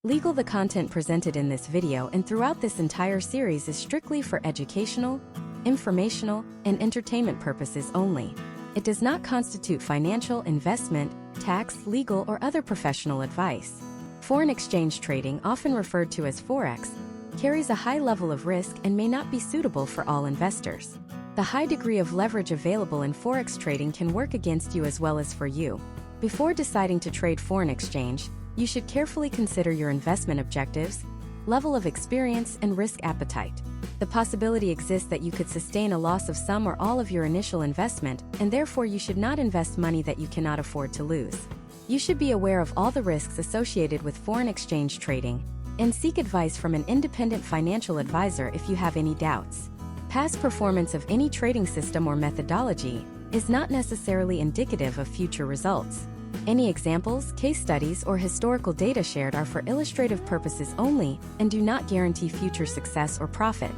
Legal. The content presented in this video and throughout this entire series is strictly for educational, informational, and entertainment purposes only. It does not constitute financial, investment, tax, legal, or other professional advice. Foreign exchange trading, often referred to as Forex, carries a high level of risk and may not be suitable for all investors. The high degree of leverage available in Forex trading can work against you as well as for you. Before deciding to trade foreign exchange, you should carefully consider your investment objectives, level of experience, and risk appetite. The possibility exists that you could sustain a loss of some or all of your initial investment, and therefore you should not invest money that you cannot afford to lose. You should be aware of all the risks associated with foreign exchange trading, and seek advice from an independent financial advisor if you have any doubts. Past performance of any trading system or methodology is not necessarily indicative of future results. Any examples, case studies, or historical data shared are for illustrative purposes only and do not guarantee future success or profit.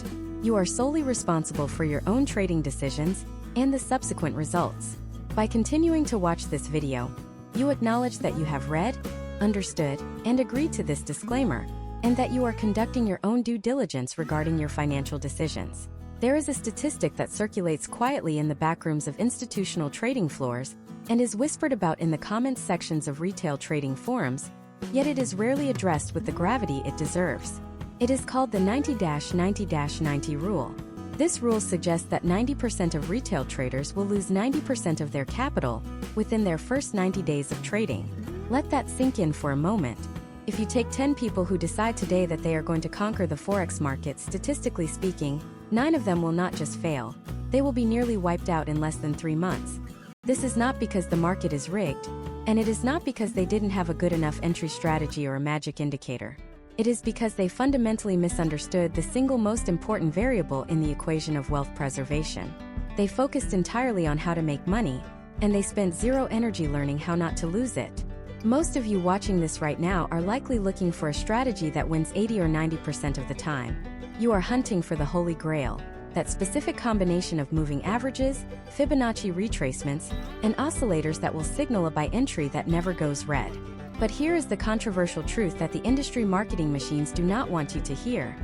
You are solely responsible for your own trading decisions and the subsequent results. By continuing to watch this video, you acknowledge that you have read, understood, and agreed to this disclaimer, and that you are conducting your own due diligence regarding your financial decisions. There is a statistic that circulates quietly in the backrooms of institutional trading floors and is whispered about in the comments sections of retail trading forums, yet it is rarely addressed with the gravity it deserves. It is called the 90-90-90 rule. This rule suggests that 90% of retail traders will lose 90% of their capital within their first 90 days of trading. Let that sink in for a moment. If you take 10 people who decide today that they are going to conquer the Forex market, statistically speaking, 9 of them will not just fail, they will be nearly wiped out in less than 3 months. This is not because the market is rigged, and it is not because they didn't have a good enough entry strategy or a magic indicator. It is because they fundamentally misunderstood the single most important variable in the equation of wealth preservation. They focused entirely on how to make money, and they spent zero energy learning how not to lose it. Most of you watching this right now are likely looking for a strategy that wins 80 or 90% of the time. You are hunting for the Holy Grail, that specific combination of moving averages, Fibonacci retracements, and oscillators that will signal a buy entry that never goes red. But here is the controversial truth that the industry marketing machines do not want you to hear.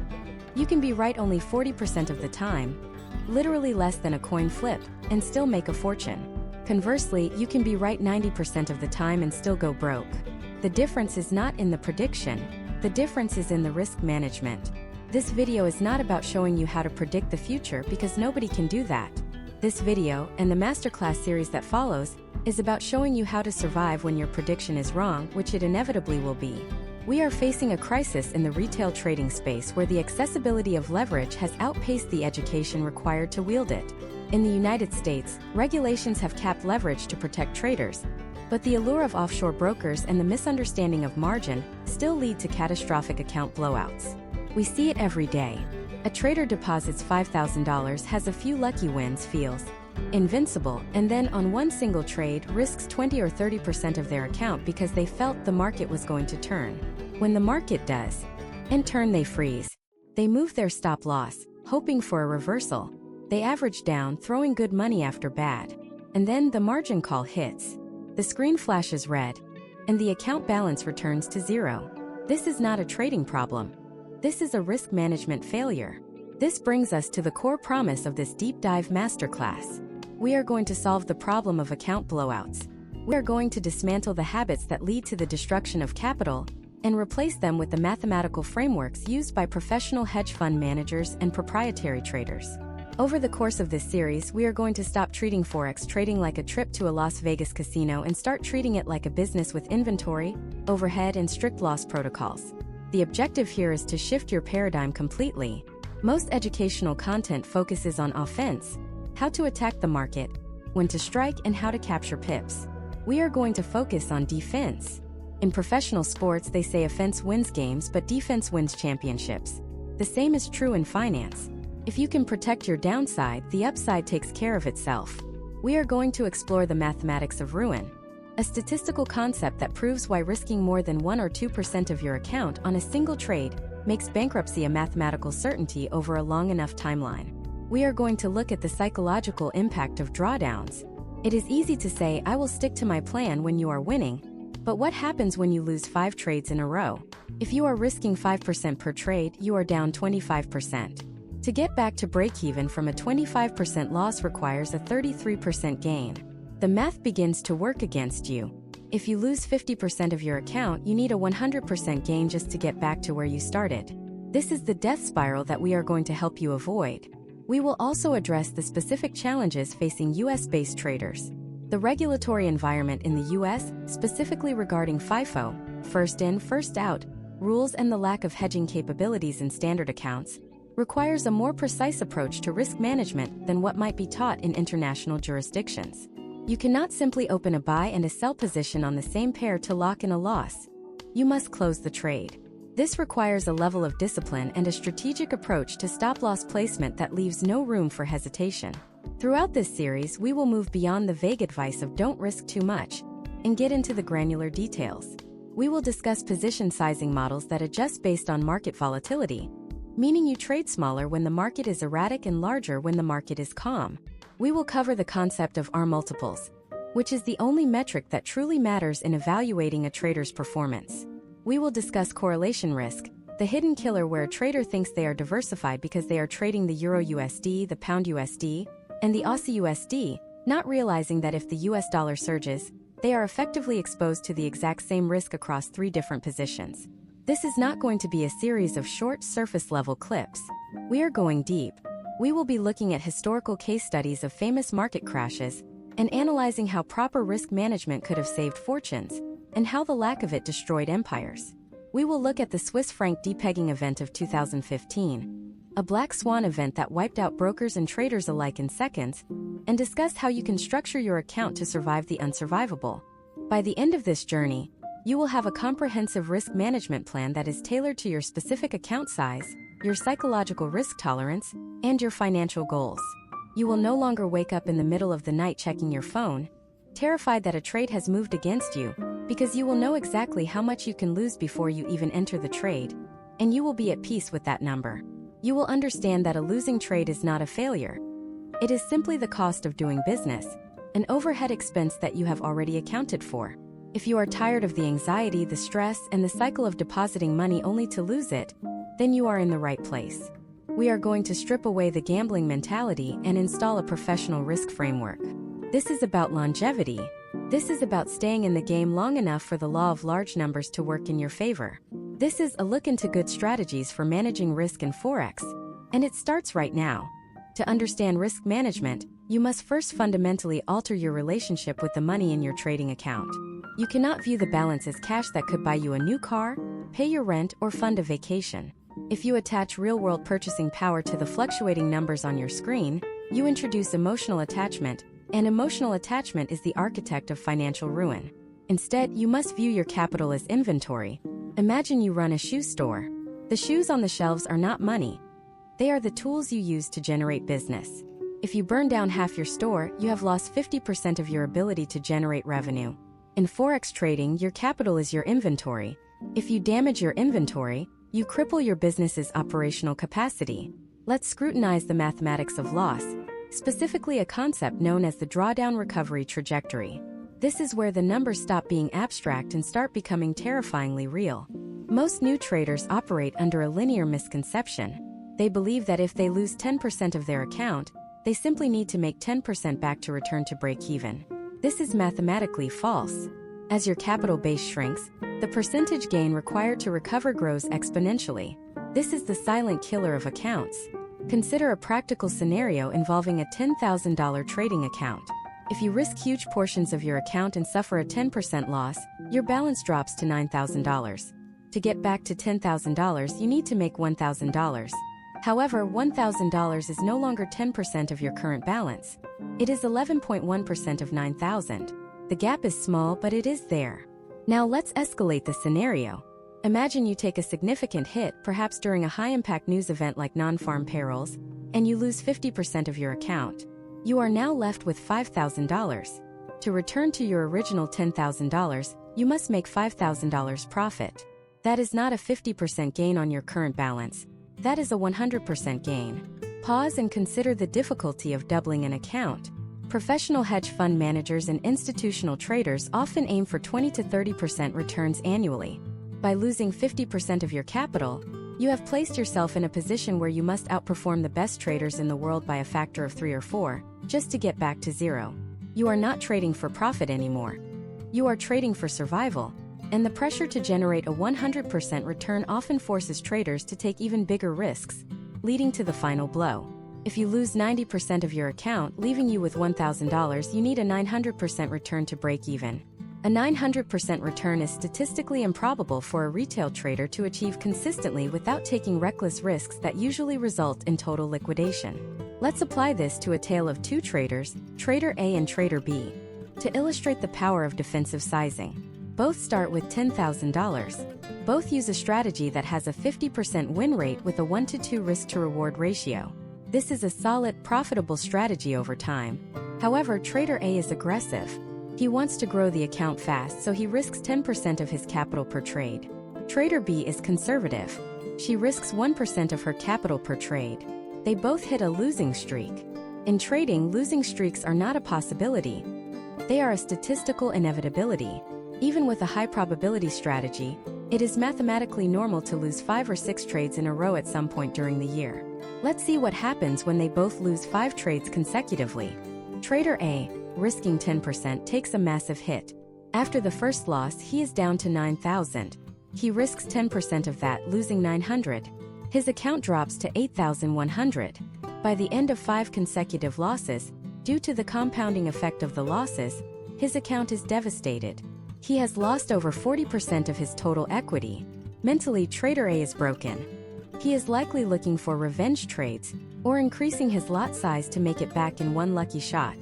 You can be right only 40% of the time, literally less than a coin flip, and still make a fortune. Conversely, you can be right 90% of the time and still go broke. The difference is not in the prediction, the difference is in the risk management. This video is not about showing you how to predict the future because nobody can do that. This video, and the masterclass series that follows, is about showing you how to survive when your prediction is wrong, which it inevitably will be. We are facing a crisis in the retail trading space where the accessibility of leverage has outpaced the education required to wield it. In the United States, regulations have capped leverage to protect traders, but the allure of offshore brokers and the misunderstanding of margin still lead to catastrophic account blowouts. We see it every day. A trader deposits $5,000, has a few lucky wins, feels invincible, and then on one single trade risks 20 or 30% of their account because they felt the market was going to turn. When the market does, in turn they freeze. They move their stop loss, hoping for a reversal. They average down, throwing good money after bad. And then the margin call hits. The screen flashes red, and the account balance returns to zero. This is not a trading problem. This is a risk management failure. This brings us to the core promise of this deep dive masterclass. We are going to solve the problem of account blowouts. We are going to dismantle the habits that lead to the destruction of capital and replace them with the mathematical frameworks used by professional hedge fund managers and proprietary traders. Over the course of this series, we are going to stop treating Forex trading like a trip to a Las Vegas casino and start treating it like a business with inventory, overhead, and strict loss protocols. The objective here is to shift your paradigm completely. Most educational content focuses on offense, how to attack the market, when to strike, and how to capture pips. We are going to focus on defense. In professional sports, they say offense wins games, but defense wins championships. The same is true in finance. If you can protect your downside, the upside takes care of itself. We are going to explore the mathematics of ruin, a statistical concept that proves why risking more than 1 or 2% of your account on a single trade makes bankruptcy a mathematical certainty over a long enough timeline. We are going to look at the psychological impact of drawdowns. It is easy to say, "I will stick to my plan" when you are winning, but what happens when you lose 5 trades in a row? If you are risking 5% per trade, you are down 25%. To get back to break-even from a 25% loss requires a 33% gain. The math begins to work against you. If you lose 50% of your account, you need a 100% gain just to get back to where you started. This is the death spiral that we are going to help you avoid. We will also address the specific challenges facing US-based traders. The regulatory environment in the US, specifically regarding FIFO, first in, first out, rules and the lack of hedging capabilities in standard accounts, requires a more precise approach to risk management than what might be taught in international jurisdictions. You cannot simply open a buy and a sell position on the same pair to lock in a loss. You must close the trade. This requires a level of discipline and a strategic approach to stop-loss placement that leaves no room for hesitation. Throughout this series, we will move beyond the vague advice of don't risk too much and get into the granular details. We will discuss position sizing models that adjust based on market volatility, meaning you trade smaller when the market is erratic and larger when the market is calm. We will cover the concept of R multiples, which is the only metric that truly matters in evaluating a trader's performance. We will discuss correlation risk, the hidden killer where a trader thinks they are diversified because they are trading the Euro USD, the Pound USD, and the Aussie USD, not realizing that if the US dollar surges, they are effectively exposed to the exact same risk across 3 different positions. This is not going to be a series of short, surface-level clips. We are going deep. We will be looking at historical case studies of famous market crashes and analyzing how proper risk management could have saved fortunes and how the lack of it destroyed empires. We will look at the Swiss franc depegging event of 2015, a black swan event that wiped out brokers and traders alike in seconds, and discuss how you can structure your account to survive the unsurvivable. By the end of this journey, you will have a comprehensive risk management plan that is tailored to your specific account size, your psychological risk tolerance, and your financial goals. You will no longer wake up in the middle of the night checking your phone, terrified that a trade has moved against you, because you will know exactly how much you can lose before you even enter the trade, and you will be at peace with that number. You will understand that a losing trade is not a failure. It is simply the cost of doing business, an overhead expense that you have already accounted for. If you are tired of the anxiety, the stress, and the cycle of depositing money only to lose it, then you are in the right place. We are going to strip away the gambling mentality and install a professional risk framework. This is about longevity. This is about staying in the game long enough for the law of large numbers to work in your favor. This is a look into good strategies for managing risk in Forex, and it starts right now. To understand risk management, you must first fundamentally alter your relationship with the money in your trading account. You cannot view the balance as cash that could buy you a new car, pay your rent, or fund a vacation. If you attach real-world purchasing power to the fluctuating numbers on your screen, you introduce emotional attachment, and emotional attachment is the architect of financial ruin. Instead, you must view your capital as inventory. Imagine you run a shoe store. The shoes on the shelves are not money. They are the tools you use to generate business. If you burn down half your store, you have lost 50% of your ability to generate revenue. In Forex trading, your capital is your inventory. If you damage your inventory, you cripple your business's operational capacity. Let's scrutinize the mathematics of loss, specifically a concept known as the drawdown recovery trajectory. This is where the numbers stop being abstract and start becoming terrifyingly real. Most new traders operate under a linear misconception. They believe that if they lose 10% of their account, they simply need to make 10% back to return to break even. This is mathematically false. As your capital base shrinks, the percentage gain required to recover grows exponentially. This is the silent killer of accounts. Consider a practical scenario involving a $10,000 trading account. If you risk huge portions of your account and suffer a 10% loss, your balance drops to $9,000. To get back to $10,000, you need to make $1,000. However, $1,000 is no longer 10% of your current balance. It is 11.1% of $9,000. The gap is small, but it is there. Now let's escalate the scenario. Imagine you take a significant hit, perhaps during a high-impact news event like non-farm payrolls, and you lose 50% of your account. You are now left with $5,000. To return to your original $10,000, you must make $5,000 profit. That is not a 50% gain on your current balance. That is a 100% gain. Pause and consider the difficulty of doubling an account. Professional hedge fund managers and institutional traders often aim for 20 to 30% returns annually. By losing 50% of your capital, you have placed yourself in a position where you must outperform the best traders in the world by a factor of 3 or 4, just to get back to zero. You are not trading for profit anymore. You are trading for survival, and the pressure to generate a 100% return often forces traders to take even bigger risks, leading to the final blow. If you lose 90% of your account, leaving you with $1,000, you need a 900% return to break even. A 900% return is statistically improbable for a retail trader to achieve consistently without taking reckless risks that usually result in total liquidation. Let's apply this to a tale of two traders, Trader A and Trader B, to illustrate the power of defensive sizing. Both start with $10,000. Both use a strategy that has a 50% win rate with a 1-to-2 risk-to-reward ratio. This is a solid, profitable strategy over time. However, Trader A is aggressive. He wants to grow the account fast, so he risks 10% of his capital per trade. Trader B is conservative. She risks 1% of her capital per trade. They both hit a losing streak. In trading, losing streaks are not a possibility. They are a statistical inevitability. Even with a high probability strategy, it is mathematically normal to lose 5 or 6 trades in a row at some point during the year. Let's see what happens when they both lose 5 trades consecutively. Trader A, risking 10%, takes a massive hit. After the first loss, he is down to $9,000. He risks 10% of that, losing $900. His account drops to $8,100. By the end of 5 consecutive losses, due to the compounding effect of the losses, his account is devastated. He has lost over 40% of his total equity. Mentally, Trader A is broken. He is likely looking for revenge trades, or increasing his lot size to make it back in one lucky shot.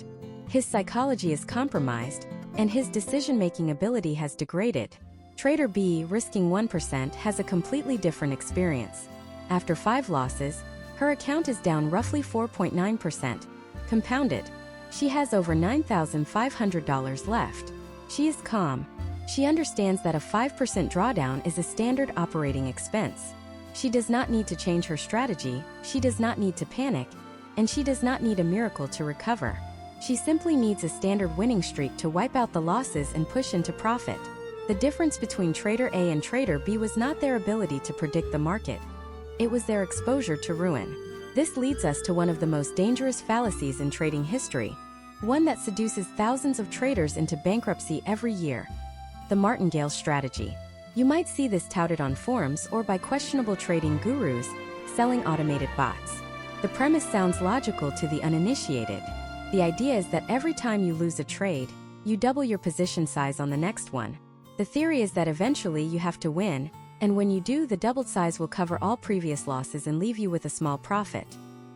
His psychology is compromised, and his decision-making ability has degraded. Trader B, risking 1%, has a completely different experience. After 5 losses, her account is down roughly 4.9%. Compounded, she has over $9,500 left. She is calm. She understands that a 5% drawdown is a standard operating expense. She does not need to change her strategy, she does not need to panic, and she does not need a miracle to recover. She simply needs a standard winning streak to wipe out the losses and push into profit. The difference between Trader A and Trader B was not their ability to predict the market. It was their exposure to ruin. This leads us to one of the most dangerous fallacies in trading history, one that seduces thousands of traders into bankruptcy every year: the martingale strategy. You might see this touted on forums or by questionable trading gurus selling automated bots. The premise sounds logical to the uninitiated. The idea is that every time you lose a trade, you double your position size on the next one. The theory is that eventually you have to win, and when you do, the doubled size will cover all previous losses and leave you with a small profit.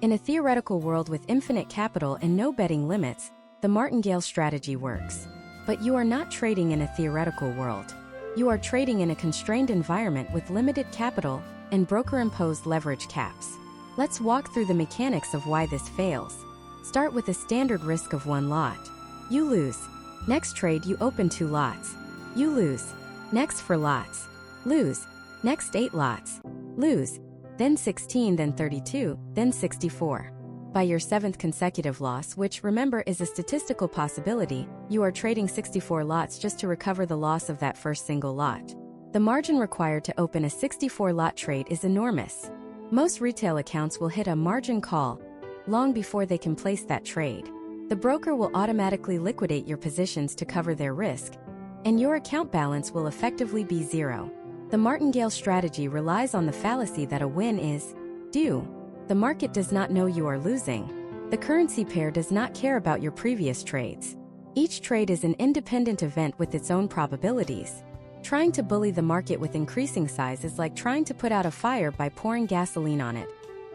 In a theoretical world with infinite capital and no betting limits, the martingale strategy works. But you are not trading in a theoretical world. You are trading in a constrained environment with limited capital and broker-imposed leverage caps. Let's walk through the mechanics of why this fails. Start with a standard risk of 1 lot. You lose. Next trade, you open 2 lots. You lose. Next 4 lots. Lose. Next 8 lots. Lose. Then 16, then 32, then 64. By your 7th consecutive loss, which, remember, is a statistical possibility, you are trading 64 lots just to recover the loss of that first single lot. The margin required to open a 64-lot trade is enormous. Most retail accounts will hit a margin call long before they can place that trade. The broker will automatically liquidate your positions to cover their risk, and your account balance will effectively be zero. The martingale strategy relies on the fallacy that a win is due. The market does not know you are losing. The currency pair does not care about your previous trades. Each trade is an independent event with its own probabilities. Trying to bully the market with increasing size is like trying to put out a fire by pouring gasoline on it.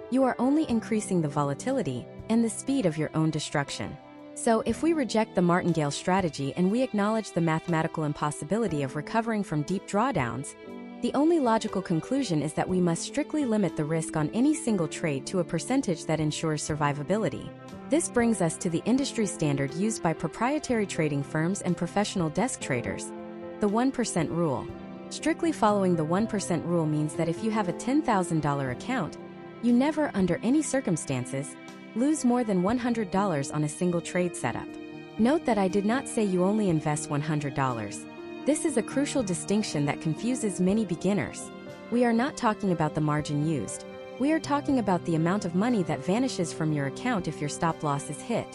You are only increasing the volatility and the speed of your own destruction. So, if we reject the martingale strategy and we acknowledge the mathematical impossibility of recovering from deep drawdowns, the only logical conclusion is that we must strictly limit the risk on any single trade to a percentage that ensures survivability. This brings us to the industry standard used by proprietary trading firms and professional desk traders: the 1% rule. Strictly following the 1% rule means that if you have a $10,000 account, you never, under any circumstances, lose more than $100 on a single trade setup. Note that I did not say you only invest $100. This is a crucial distinction that confuses many beginners. We are not talking about the margin used. We are talking about the amount of money that vanishes from your account if your stop loss is hit.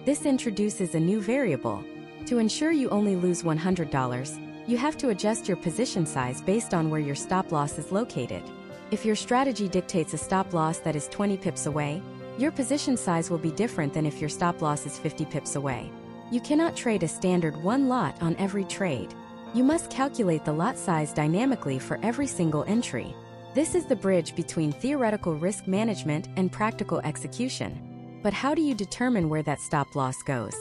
This introduces a new variable. To ensure you only lose $100, you have to adjust your position size based on where your stop loss is located. If your strategy dictates a stop loss that is 20 pips away, your position size will be different than if your stop loss is 50 pips away. You cannot trade a standard one lot on every trade. You must calculate the lot size dynamically for every single entry. This is the bridge between theoretical risk management and practical execution. But how do you determine where that stop loss goes?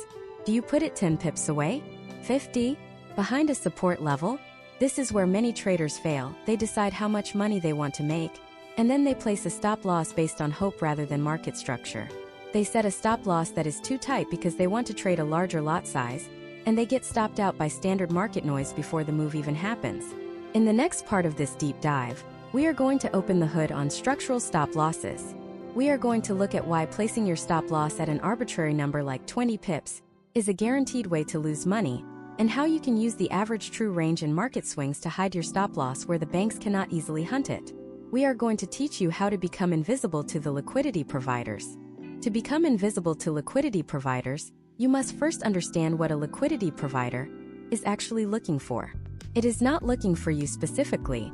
Do you put it 10 pips away? 50? Behind a support level? This is where many traders fail. They decide how much money they want to make, and then they place a stop loss based on hope rather than market structure. They set a stop loss that is too tight because they want to trade a larger lot size, and they get stopped out by standard market noise before the move even happens. In the next part of this deep dive, we are going to open the hood on structural stop losses. We are going to look at why placing your stop loss at an arbitrary number like 20 pips is a guaranteed way to lose money, and how you can use the average true range in market swings to hide your stop loss where the banks cannot easily hunt it. We are going to teach you how to become invisible to the liquidity providers. To become invisible to liquidity providers, you must first understand what a liquidity provider is actually looking for. It is not looking for you specifically.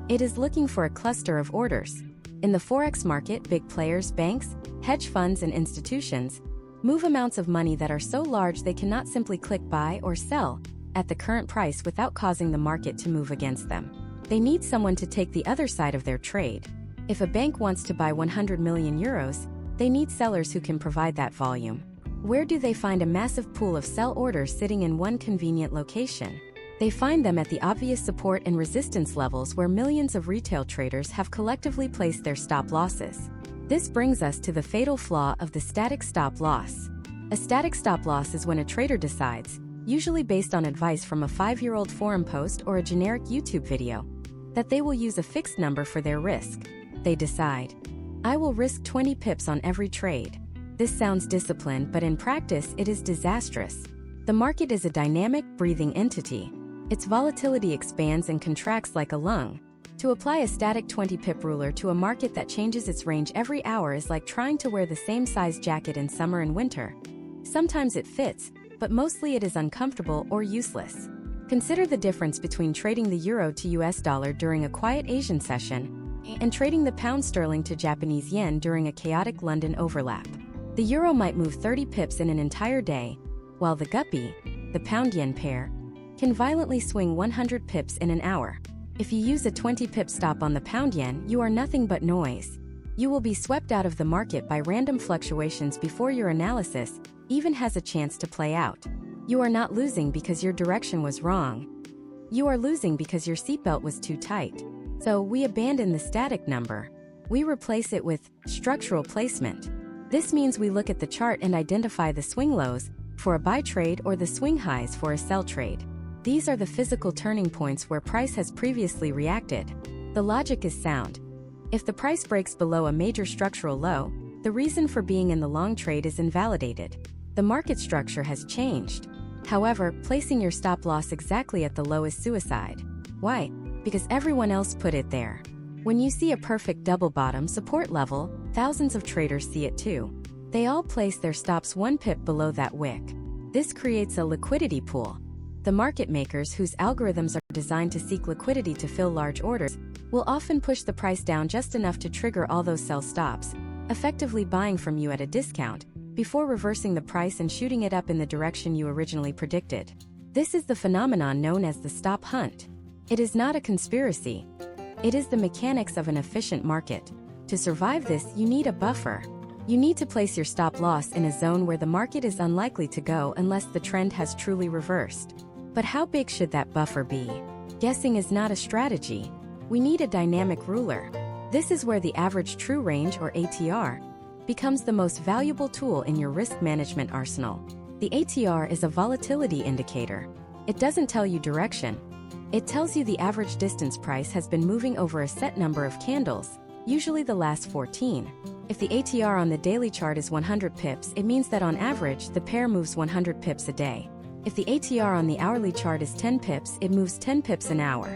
It is looking for a cluster of orders. In the Forex market, big players, banks, hedge funds, and institutions move amounts of money that are so large they cannot simply click buy or sell at the current price without causing the market to move against them. They need someone to take the other side of their trade. If a bank wants to buy 100 million euros, they need sellers who can provide that volume. Where do they find a massive pool of sell orders sitting in one convenient location? They find them at the obvious support and resistance levels where millions of retail traders have collectively placed their stop losses. This brings us to the fatal flaw of the static stop loss. A static stop loss is when a trader decides, usually based on advice from a 5-year-old forum post or a generic YouTube video, that they will use a fixed number for their risk. They decide, I will risk 20 pips on every trade. This sounds disciplined, but in practice it is disastrous. The market is a dynamic, breathing entity. Its volatility expands and contracts like a lung. To apply a static 20-pip ruler to a market that changes its range every hour is like trying to wear the same size jacket in summer and winter. Sometimes it fits, but mostly it is uncomfortable or useless. Consider the difference between trading the euro to US dollar during a quiet Asian session and trading the pound sterling to Japanese yen during a chaotic London overlap. The euro might move 30 pips in an entire day, while the guppy, the pound-yen pair, can violently swing 100 pips in an hour. If you use a 20-pip stop on the pound-yen, you are nothing but noise. You will be swept out of the market by random fluctuations before your analysis even has a chance to play out. You are not losing because your direction was wrong. You are losing because your seatbelt was too tight. So we abandon the static number. We replace it with structural placement. This means we look at the chart and identify the swing lows for a buy trade or the swing highs for a sell trade. These are the physical turning points where price has previously reacted. The logic is sound. If the price breaks below a major structural low, the reason for being in the long trade is invalidated. The market structure has changed. However, placing your stop loss exactly at the low is suicide. Why? Because everyone else put it there. When you see a perfect double bottom support level, thousands of traders see it too. They all place their stops 1 pip below that wick. This creates a liquidity pool. The market makers, whose algorithms are designed to seek liquidity to fill large orders, will often push the price down just enough to trigger all those sell stops, effectively buying from you at a discount, before reversing the price and shooting it up in the direction you originally predicted. This is the phenomenon known as the stop hunt. It is not a conspiracy. It is the mechanics of an efficient market. To survive this, you need a buffer. You need to place your stop loss in a zone where the market is unlikely to go unless the trend has truly reversed. But how big should that buffer be? Guessing is not a strategy. We need a dynamic ruler. This is where the average true range, or ATR, becomes the most valuable tool in your risk management arsenal. The ATR is a volatility indicator. It doesn't tell you direction. It tells you the average distance price has been moving over a set number of candles, usually the last 14. If the ATR on the daily chart is 100 pips, it means that on average, the pair moves 100 pips a day. If the ATR on the hourly chart is 10 pips, it moves 10 pips an hour.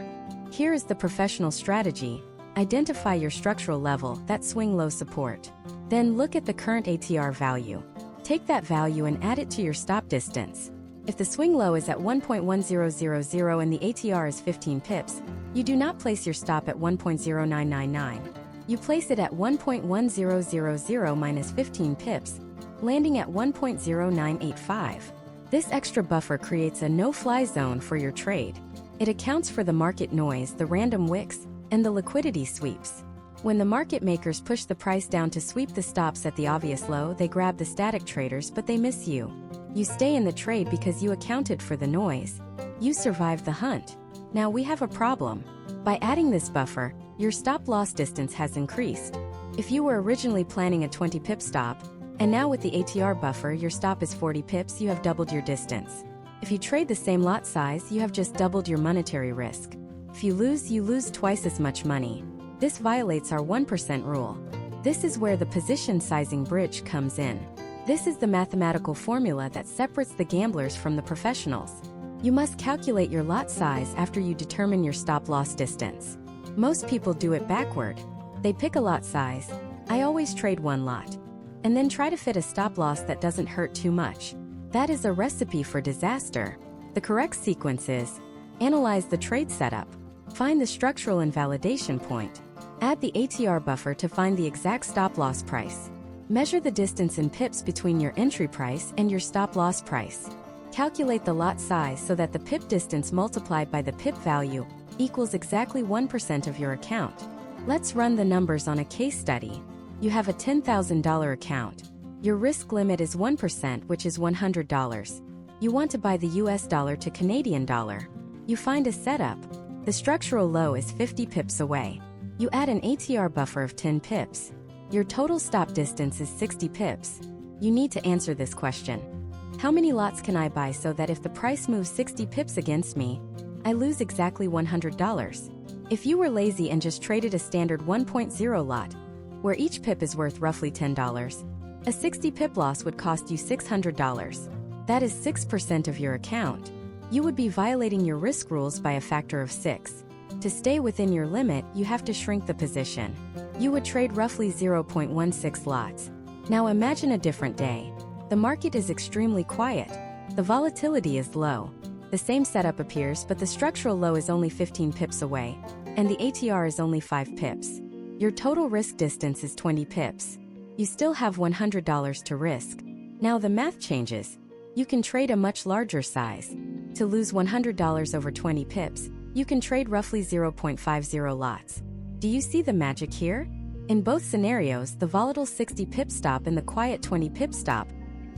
Here is the professional strategy. Identify your structural level, that swing low support. Then look at the current ATR value. Take that value and add it to your stop distance. If the swing low is at 1.1000 and the ATR is 15 pips, you do not place your stop at 1.0999. You place it at 1.1000 minus 15 pips, landing at 1.0985. This extra buffer creates a no-fly zone for your trade. It accounts for the market noise, the random wicks, and the liquidity sweeps. When the market makers push the price down to sweep the stops at the obvious low, they grab the static traders, but they miss you. You stay in the trade because you accounted for the noise. You survived the hunt. Now we have a problem. By adding this buffer, your stop-loss distance has increased. If you were originally planning a 20-pip stop, and now with the ATR buffer your stop is 40 pips, you have doubled your distance. If you trade the same lot size, you have just doubled your monetary risk. If you lose twice as much money. This violates our 1% rule. This is where the position sizing bridge comes in. This is the mathematical formula that separates the gamblers from the professionals. You must calculate your lot size after you determine your stop-loss distance. Most people do it backward. They pick a lot size, I always trade one lot, and then try to fit a stop-loss that doesn't hurt too much. That is a recipe for disaster. The correct sequence is: analyze the trade setup, find the structural invalidation point, add the ATR buffer to find the exact stop-loss price, measure the distance in pips between your entry price and your stop-loss price. Calculate the lot size so that the pip distance multiplied by the pip value equals exactly 1% of your account. Let's run the numbers on a case study. You have a $10,000 account. Your risk limit is 1%, which is $100. You want to buy the US dollar to Canadian dollar. You find a setup. The structural low is 50 pips away. You add an ATR buffer of 10 pips. Your total stop distance is 60 pips. You need to answer this question. How many lots can I buy so that if the price moves 60 pips against me, I lose exactly $100? If you were lazy and just traded a standard 1.0 lot, where each pip is worth roughly $10, a 60 pip loss would cost you $600. That is 6% of your account. You would be violating your risk rules by a factor of 6. To stay within your limit, you have to shrink the position. You would trade roughly 0.16 lots. Now imagine a different day. The market is extremely quiet. The volatility is low. The same setup appears, but the structural low is only 15 pips away, and the ATR is only 5 pips. Your total risk distance is 20 pips. You still have $100 to risk. Now the math changes. You can trade a much larger size. To lose $100 over 20 pips, you can trade roughly 0.50 lots. Do you see the magic here? In both scenarios, the volatile 60 pip stop and the quiet 20 pip stop,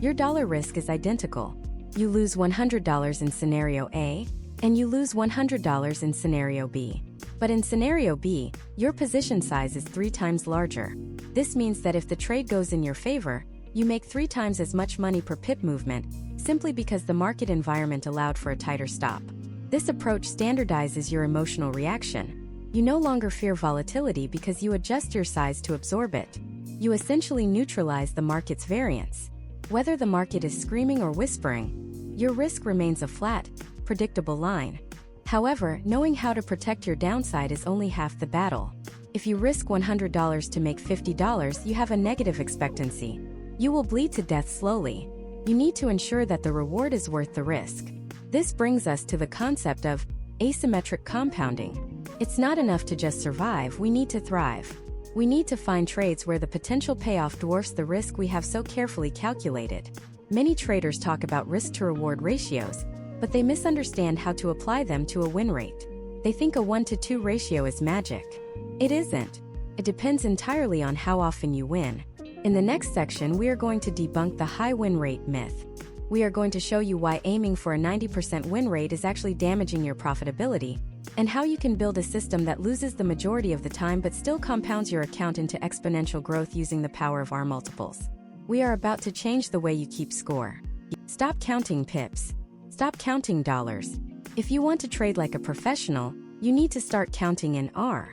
your dollar risk is identical. You lose $100 in scenario A, and you lose $100 in scenario B. But in scenario B, your position size is 3 times larger. This means that if the trade goes in your favor, you make 3 times as much money per pip movement, simply because the market environment allowed for a tighter stop. This approach standardizes your emotional reaction. You no longer fear volatility because you adjust your size to absorb it. You essentially neutralize the market's variance. Whether the market is screaming or whispering, your risk remains a flat, predictable line. However, knowing how to protect your downside is only half the battle. If you risk $100 to make $50, you have a negative expectancy. You will bleed to death slowly. You need to ensure that the reward is worth the risk. This brings us to the concept of asymmetric compounding. It's not enough to just survive, we need to thrive. We need to find trades where the potential payoff dwarfs the risk we have so carefully calculated. Many traders talk about risk-to-reward ratios, but they misunderstand how to apply them to a win rate. They think a 1-to-2 ratio is magic. It isn't. It depends entirely on how often you win. In the next section, we are going to debunk the high win rate myth. We are going to show you why aiming for a 90% win rate is actually damaging your profitability, and how you can build a system that loses the majority of the time but still compounds your account into exponential growth using the power of R multiples. We are about to change the way you keep score. Stop counting pips. Stop counting dollars. If you want to trade like a professional, you need to start counting in R.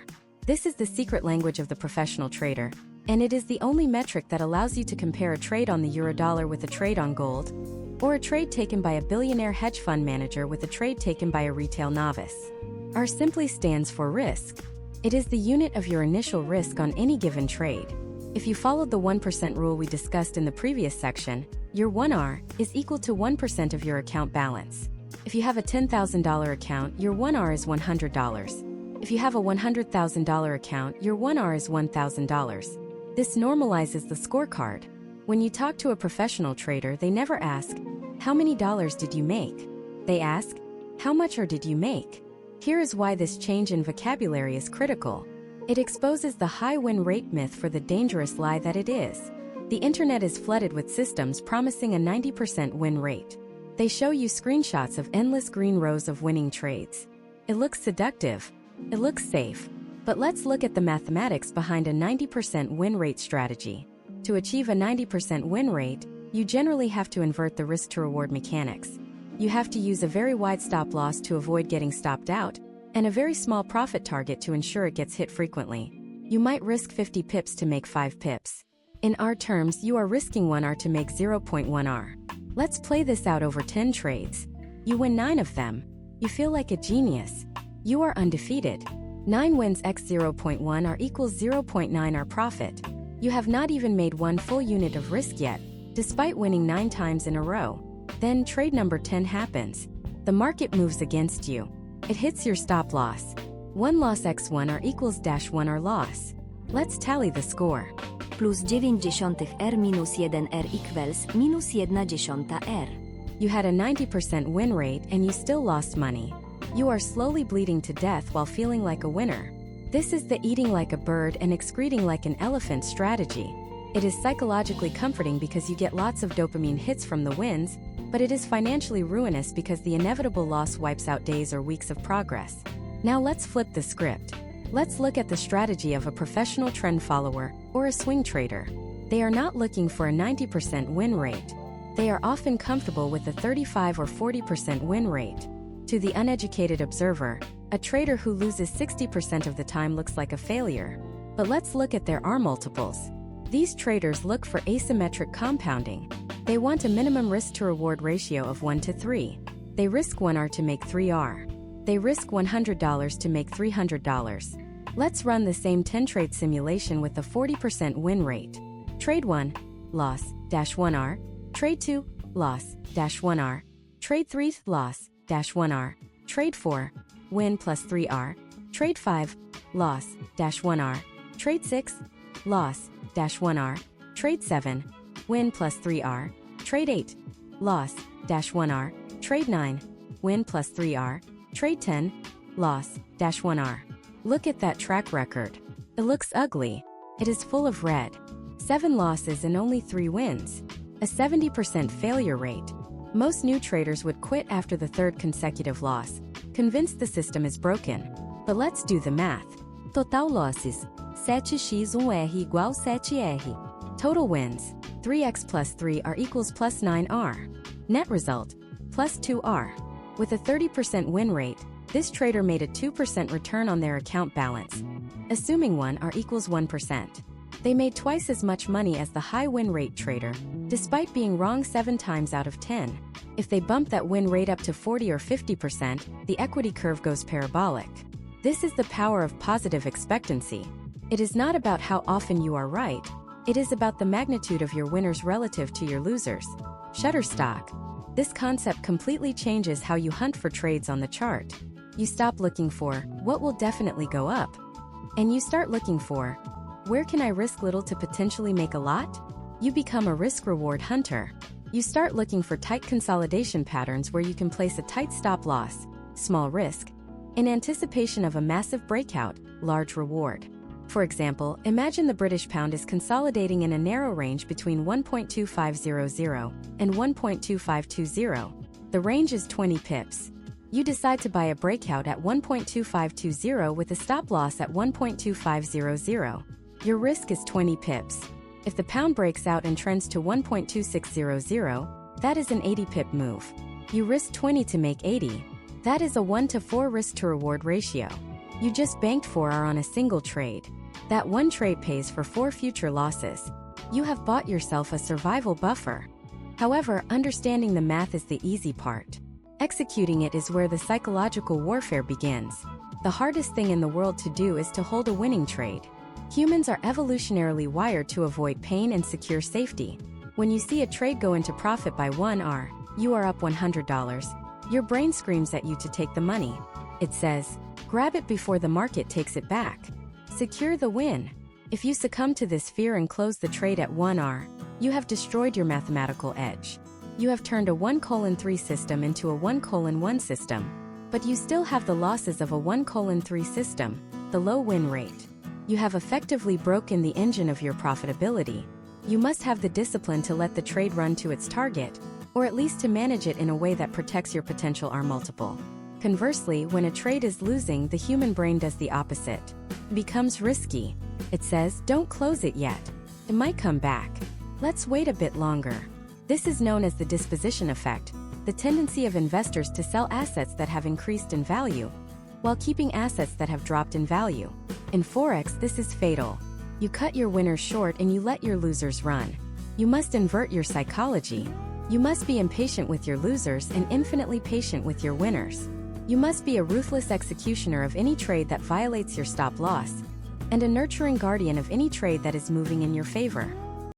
This is the secret language of the professional trader, and it is the only metric that allows you to compare a trade on the eurodollar with a trade on gold, or a trade taken by a billionaire hedge fund manager with a trade taken by a retail novice. R simply stands for risk. It is the unit of your initial risk on any given trade. If you followed the 1% rule we discussed in the previous section, your 1R is equal to 1% of your account balance. If you have a $10,000 account, your 1R is $100. If you have a $100,000 account, your 1R is $1,000. This normalizes the scorecard. When you talk to a professional trader, they never ask, "How many dollars did you make?" They ask, "How much or did you make?" Here is why this change in vocabulary is critical. It exposes the high win rate myth for the dangerous lie that it is. The internet is flooded with systems promising a 90% win rate. They show you screenshots of endless green rows of winning trades. It looks seductive. It looks safe. But let's look at the mathematics behind a 90% win rate strategy. To achieve a 90% win rate, you generally have to invert the risk-to-reward mechanics. You have to use a very wide stop loss to avoid getting stopped out, and a very small profit target to ensure it gets hit frequently. You might risk 50 pips to make 5 pips. In R terms, you are risking 1R to make 0.1 R. Let's play this out over 10 trades. You win 9 of them. You feel like a genius. You are undefeated. 9 wins x 0.1 R equals 0.9 R profit. You have not even made one full unit of risk yet, despite winning 9 times in a row. Then trade number 10 happens. The market moves against you. It hits your stop loss. 1 loss x1 R equals -1 R loss. Let's tally the score. Plus 0,9 R minus 1 R equals minus 1/10 R. You had a 90% win rate and you still lost money. You are slowly bleeding to death while feeling like a winner. This is the eating like a bird and excreting like an elephant strategy. It is psychologically comforting because you get lots of dopamine hits from the wins, but it is financially ruinous because the inevitable loss wipes out days or weeks of progress. Now let's flip the script. Let's look at the strategy of a professional trend follower or a swing trader. They are not looking for a 90% win rate. They are often comfortable with a 35 or 40% win rate. To the uneducated observer, a trader who loses 60% of the time looks like a failure. But let's look at their R multiples. These traders look for asymmetric compounding. They want a minimum risk-to-reward ratio of 1 to 3. They risk 1R to make 3R. They risk $100 to make $300. Let's run the same 10-trade simulation with a 40% win rate. Trade 1, loss, -1R. Trade 2, loss, -1R. Trade 3, loss, -1R. Trade 4, win plus 3R. Trade 5, loss, -1R. Trade 6, loss, -1R. Trade 7, win plus 3R. Trade 8, loss, -1R. Trade 9, win plus 3R. Trade 10, loss, -1R. Look at that track record. It looks ugly. It is full of red. 7 losses and only 3 wins. A 70% failure rate. Most new traders would quit after the 3rd consecutive loss, convinced the system is broken. But let's do the math. Total losses, 7x1R igual 7R. Total wins, 3x plus 3R equals plus 9R. Net result, plus 2R. With a 30% win rate, this trader made a 2% return on their account balance. Assuming 1R equals 1%. They made twice as much money as the high win rate trader, despite being wrong 7 times out of 10. If they bump that win rate up to 40 or 50%, the equity curve goes parabolic. This is the power of positive expectancy. It is not about how often you are right. It is about the magnitude of your winners relative to your losers. Shutterstock. This concept completely changes how you hunt for trades on the chart. You stop looking for, what will definitely go up? And you start looking for, where can I risk little to potentially make a lot? You become a risk-reward hunter. You start looking for tight consolidation patterns where you can place a tight stop loss, small risk, in anticipation of a massive breakout, large reward. For example, imagine the British pound is consolidating in a narrow range between 1.2500 and 1.2520. The range is 20 pips. You decide to buy a breakout at 1.2520 with a stop loss at 1.2500. Your risk is 20 pips. If the pound breaks out and trends to 1.2600, that is an 80 pip move. You risk 20 to make 80. That is a 1 to 4 risk to reward ratio. You just banked 4R on a single trade. That one trade pays for 4 future losses. You have bought yourself a survival buffer. However, understanding the math is the easy part. Executing it is where the psychological warfare begins. The hardest thing in the world to do is to hold a winning trade. Humans are evolutionarily wired to avoid pain and secure safety. When you see a trade go into profit by 1R, you are up $100. Your brain screams at you to take the money. It says, grab it before the market takes it back. Secure the win. If you succumb to this fear and close the trade at 1R, you have destroyed your mathematical edge. You have turned a 1:3 system into a 1:1 system. But you still have the losses of a 1:3 system, the low win rate. You have effectively broken the engine of your profitability. You must have the discipline to let the trade run to its target, or at least to manage it in a way that protects your potential R multiple. Conversely, when a trade is losing, the human brain does the opposite. It becomes risky. It says, don't close it yet. It might come back. Let's wait a bit longer. This is known as the disposition effect, the tendency of investors to sell assets that have increased in value, while keeping assets that have dropped in value. In Forex, this is fatal. You cut your winners short and you let your losers run. You must invert your psychology. You must be impatient with your losers and infinitely patient with your winners. You must be a ruthless executioner of any trade that violates your stop loss, and a nurturing guardian of any trade that is moving in your favor.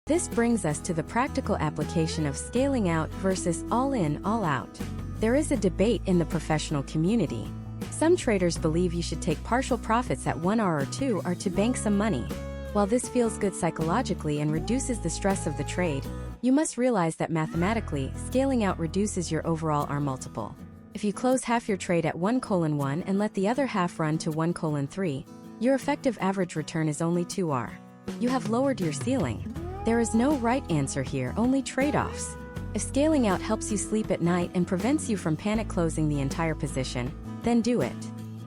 This brings us to the practical application of scaling out versus all in, all out. There is a debate in the professional community. Some traders believe you should take partial profits at 1R or 2R to bank some money. While this feels good psychologically and reduces the stress of the trade, you must realize that mathematically, scaling out reduces your overall R multiple. If you close half your trade at 1:1 and let the other half run to 1:3, your effective average return is only 2R. You have lowered your ceiling. There is no right answer here, only trade-offs. If scaling out helps you sleep at night and prevents you from panic closing the entire position, then do it.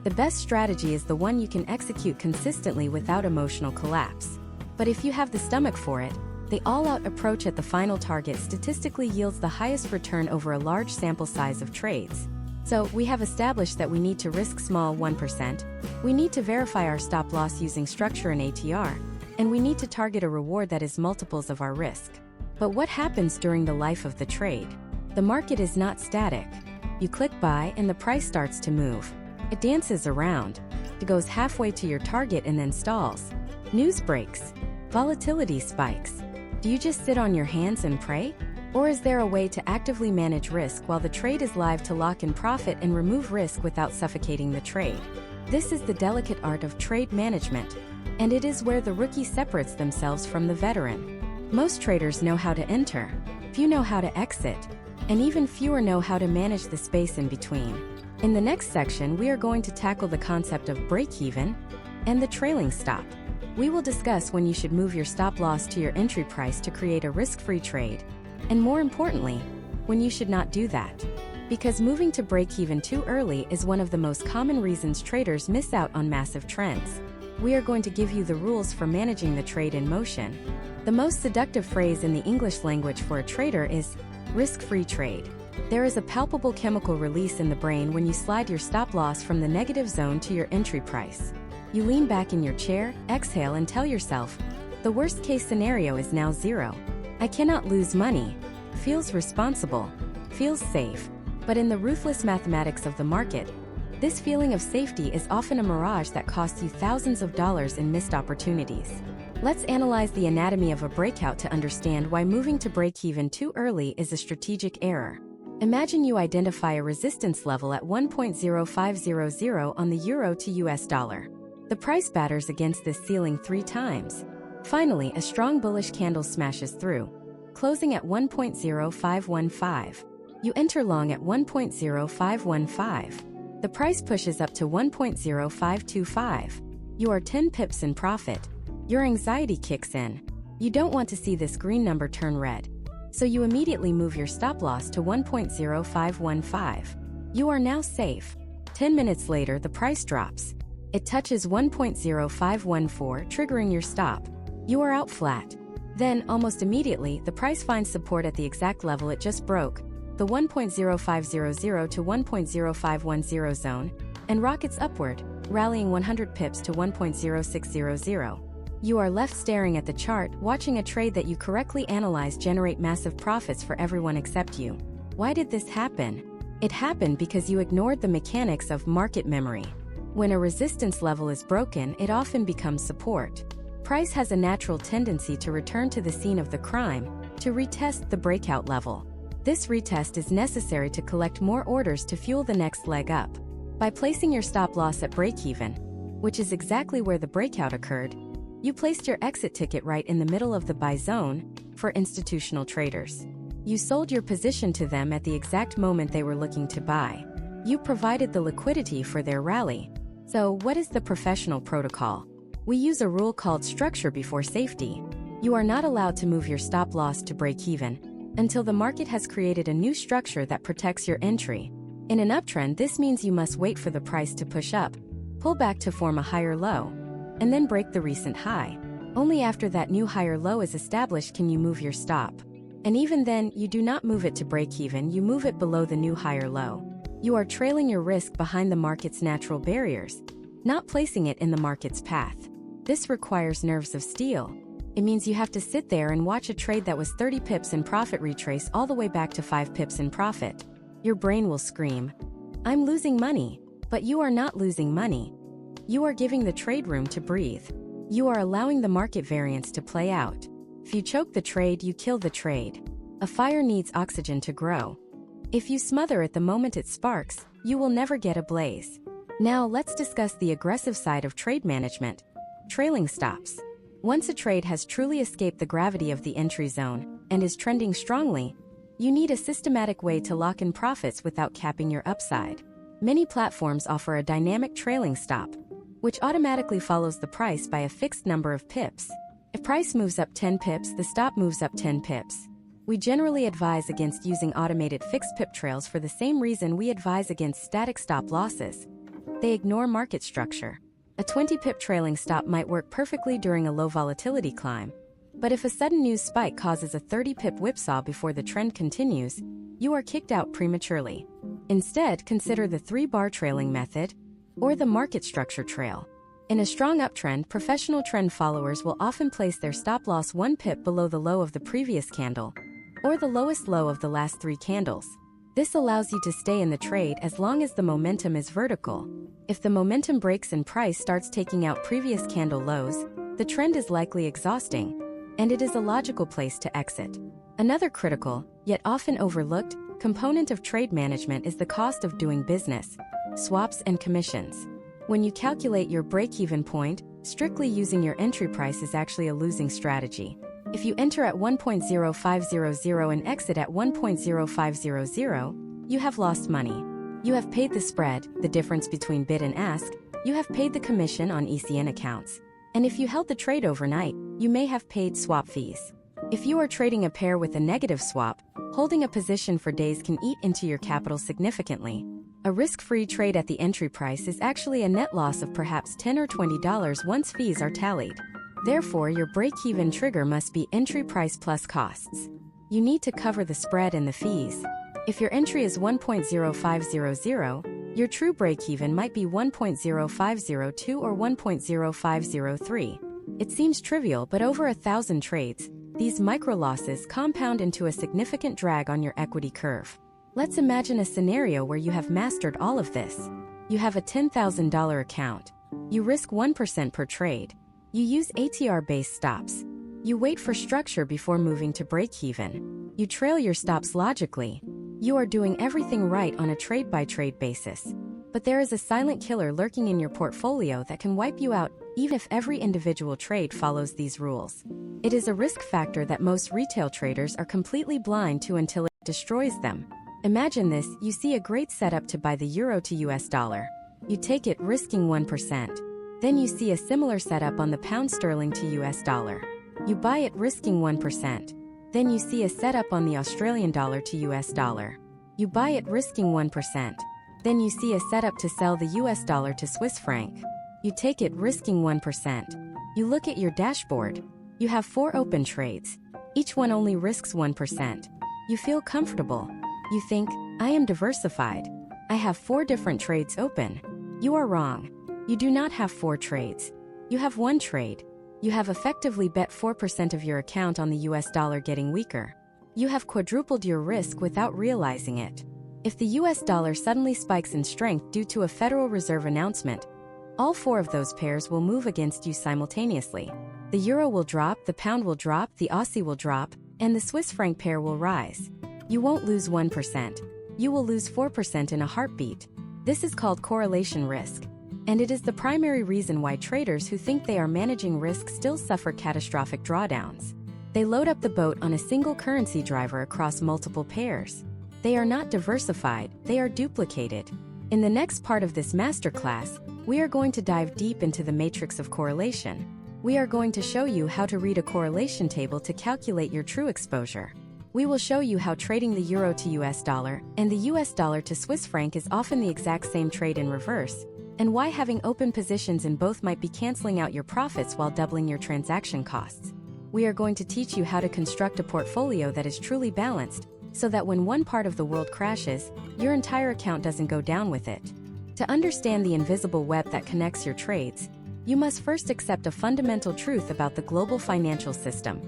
The best strategy is the one you can execute consistently without emotional collapse. But if you have the stomach for it, the all-out approach at the final target statistically yields the highest return over a large sample size of trades. So, we have established that we need to risk small 1%, we need to verify our stop loss using structure and ATR, and we need to target a reward that is multiples of our risk. But what happens during the life of the trade? The market is not static. You click buy and the price starts to move. It dances around. It goes halfway to your target and then stalls. News breaks. Volatility spikes. Do you just sit on your hands and pray? Or is there a way to actively manage risk while the trade is live to lock in profit and remove risk without suffocating the trade? This is the delicate art of trade management, and it is where the rookie separates themselves from the veteran. Most traders know how to enter, few know how to exit, and even fewer know how to manage the space in between. In the next section, we are going to tackle the concept of break-even and the trailing stop. We will discuss when you should move your stop loss to your entry price to create a risk-free trade, and more importantly, when you should not do that. Because moving to break-even too early is one of the most common reasons traders miss out on massive trends. We are going to give you the rules for managing the trade in motion. The most seductive phrase in the English language for a trader is risk-free trade. There is a palpable chemical release in the brain when you slide your stop loss from the negative zone to your entry price. You lean back in your chair, exhale and tell yourself, the worst case scenario is now 0. I cannot lose money. Feels responsible. Feels safe. But in the ruthless mathematics of the market, this feeling of safety is often a mirage that costs you thousands of dollars in missed opportunities. Let's analyze the anatomy of a breakout to understand why moving to break-even too early is a strategic error. Imagine you identify a resistance level at 1.0500 on the euro to US dollar. The price batters against this ceiling 3 times. Finally, a strong bullish candle smashes through, closing at 1.0515. You enter long at 1.0515. The price pushes up to 1.0525. You are 10 pips in profit. Your anxiety kicks in. You don't want to see this green number turn red. So you immediately move your stop loss to 1.0515. You are now safe. 10 minutes later, the price drops. It touches 1.0514, triggering your stop. You are out flat. Then, almost immediately, the price finds support at the exact level it just broke, the 1.0500 to 1.0510 zone, and rockets upward, rallying 100 pips to 1.0600. You are left staring at the chart, watching a trade that you correctly analyzed generate massive profits for everyone except you. Why did this happen? It happened because you ignored the mechanics of market memory. When a resistance level is broken, it often becomes support. Price has a natural tendency to return to the scene of the crime, to retest the breakout level. This retest is necessary to collect more orders to fuel the next leg up. By placing your stop loss at break-even, which is exactly where the breakout occurred, you placed your exit ticket right in the middle of the buy zone for institutional traders. You sold your position to them at the exact moment they were looking to buy. You provided the liquidity for their rally. So, what is the professional protocol? We use a rule called structure before safety. You are not allowed to move your stop loss to break even until the market has created a new structure that protects your entry. In an uptrend, this means you must wait for the price to push up, pull back to form a higher low, and then break the recent high. Only after that new higher low is established can you move your stop. And even then, you do not move it to break even, you move it below the new higher low. You are trailing your risk behind the market's natural barriers, not placing it in the market's path. This requires nerves of steel. It means you have to sit there and watch a trade that was 30 pips in profit retrace all the way back to 5 pips in profit. Your brain will scream, "I'm losing money." But you are not losing money. You are giving the trade room to breathe. You are allowing the market variance to play out. If you choke the trade, you kill the trade. A fire needs oxygen to grow. If you smother it the moment it sparks, you will never get a blaze. Now let's discuss the aggressive side of trade management: trailing stops. Once a trade has truly escaped the gravity of the entry zone and is trending strongly, you need a systematic way to lock in profits without capping your upside. Many platforms offer a dynamic trailing stop, which automatically follows the price by a fixed number of pips. If price moves up 10 pips, the stop moves up 10 pips. We generally advise against using automated fixed pip trails for the same reason we advise against static stop losses. They ignore market structure. A 20-pip trailing stop might work perfectly during a low volatility climb. But if a sudden news spike causes a 30-pip whipsaw before the trend continues, you are kicked out prematurely. Instead, consider the 3-bar trailing method or the market structure trail. In a strong uptrend, professional trend followers will often place their stop loss 1 pip below the low of the previous candle or the lowest low of the last 3 candles. This allows you to stay in the trade as long as the momentum is vertical. If the momentum breaks and price starts taking out previous candle lows, the trend is likely exhausting, and it is a logical place to exit. Another critical, yet often overlooked, component of trade management is the cost of doing business, swaps and commissions. When you calculate your break-even point, strictly using your entry price is actually a losing strategy. If you enter at 1.0500 and exit at 1.0500, you have lost money. You have paid the spread, the difference between bid and ask, you have paid the commission on ECN accounts. And if you held the trade overnight, you may have paid swap fees. If you are trading a pair with a negative swap, holding a position for days can eat into your capital significantly. A risk-free trade at the entry price is actually a net loss of perhaps $10 or $20 once fees are tallied. Therefore, your break-even trigger must be entry price plus costs. You need to cover the spread and the fees. If your entry is 1.0500, your true break-even might be 1.0502 or 1.0503. It seems trivial, but over 1,000 trades, these micro-losses compound into a significant drag on your equity curve. Let's imagine a scenario where you have mastered all of this. You have a $10,000 account. You risk 1% per trade. You use ATR-based stops. You wait for structure before moving to break-even. You trail your stops logically. You are doing everything right on a trade-by-trade basis. But there is a silent killer lurking in your portfolio that can wipe you out even if every individual trade follows these rules. It is a risk factor that most retail traders are completely blind to until it destroys them. Imagine this: you see a great setup to buy the euro to US dollar. You take it risking 1%. Then you see a similar setup on the pound sterling to US dollar. You buy it risking 1%. Then you see a setup on the Australian dollar to US dollar. You buy it risking 1%. Then you see a setup to sell the US dollar to Swiss franc. You take it risking 1%. You look at your dashboard. You have 4 open trades. Each one only risks 1%. You feel comfortable. You think, I am diversified. I have 4 different trades open. You are wrong. You do not have 4 trades. You have 1 trade. You have effectively bet 4% of your account on the US dollar getting weaker. You have quadrupled your risk without realizing it. If the US dollar suddenly spikes in strength due to a Federal Reserve announcement, all four of those pairs will move against you simultaneously. The euro will drop, the pound will drop, the Aussie will drop, and the Swiss franc pair will rise. You won't lose 1%. You will lose 4% in a heartbeat. This is called correlation risk. And it is the primary reason why traders who think they are managing risk still suffer catastrophic drawdowns. They load up the boat on a single currency driver across multiple pairs. They are not diversified, they are duplicated. In the next part of this masterclass, we are going to dive deep into the matrix of correlation. We are going to show you how to read a correlation table to calculate your true exposure. We will show you how trading the euro to US dollar and the US dollar to Swiss franc is often the exact same trade in reverse, and why having open positions in both might be canceling out your profits while doubling your transaction costs. We are going to teach you how to construct a portfolio that is truly balanced, so that when one part of the world crashes, your entire account doesn't go down with it. To understand the invisible web that connects your trades, you must first accept a fundamental truth about the global financial system.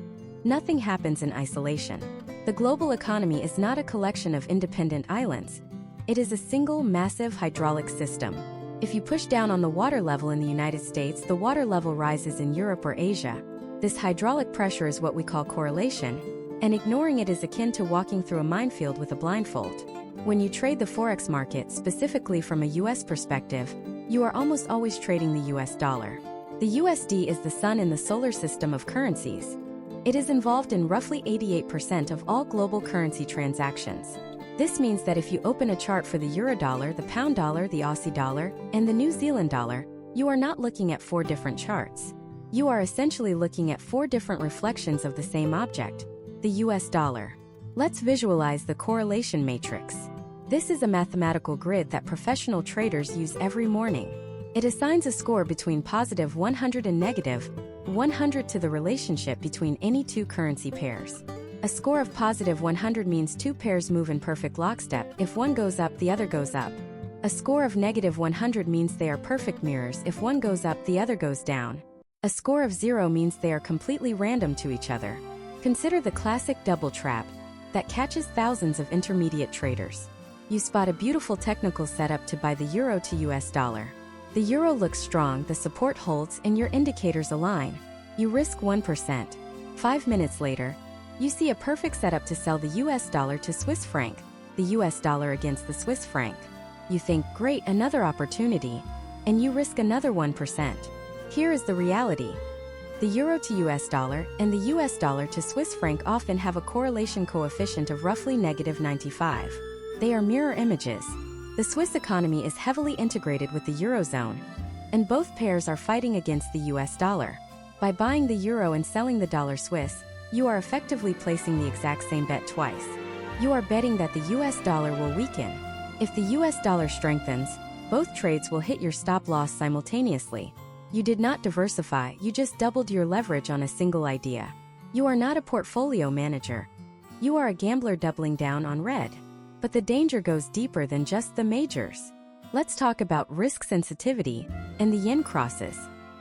Nothing happens in isolation. The global economy is not a collection of independent islands. It is a single, massive hydraulic system. If you push down on the water level in the United States, the water level rises in Europe or Asia. This hydraulic pressure is what we call correlation, and ignoring it is akin to walking through a minefield with a blindfold. When you trade the Forex market, specifically from a US perspective, you are almost always trading the US dollar. The USD is the sun in the solar system of currencies. It is involved in roughly 88% of all global currency transactions. This means that if you open a chart for the euro dollar, the pound dollar, the Aussie dollar, and the New Zealand dollar, you are not looking at four different charts. You are essentially looking at four different reflections of the same object, the US dollar. Let's visualize the correlation matrix. This is a mathematical grid that professional traders use every morning. It assigns a score between positive 100 and negative 100 to the relationship between any two currency pairs. A score of positive 100 means two pairs move in perfect lockstep. If one goes up, the other goes up. A score of negative 100 means they are perfect mirrors. If one goes up, the other goes down. A score of 0 means they are completely random to each other. Consider the classic double trap that catches thousands of intermediate traders. You spot a beautiful technical setup to buy the euro to US dollar. The euro looks strong, the support holds, and your indicators align. You risk 1%. 5 minutes later, you see a perfect setup to sell the US dollar to Swiss franc, the US dollar against the Swiss franc. You think, great, another opportunity, and you risk another 1%. Here is the reality. The euro to US dollar and the US dollar to Swiss franc often have a correlation coefficient of roughly -95. They are mirror images. The Swiss economy is heavily integrated with the Eurozone, and both pairs are fighting against the US dollar. By buying the euro and selling the dollar Swiss, you are effectively placing the exact same bet twice. You are betting that the US dollar will weaken. If the US dollar strengthens, both trades will hit your stop loss simultaneously. You did not diversify, you just doubled your leverage on a single idea. You are not a portfolio manager. You are a gambler doubling down on red. But the danger goes deeper than just the majors. Let's talk about risk sensitivity and the yen crosses.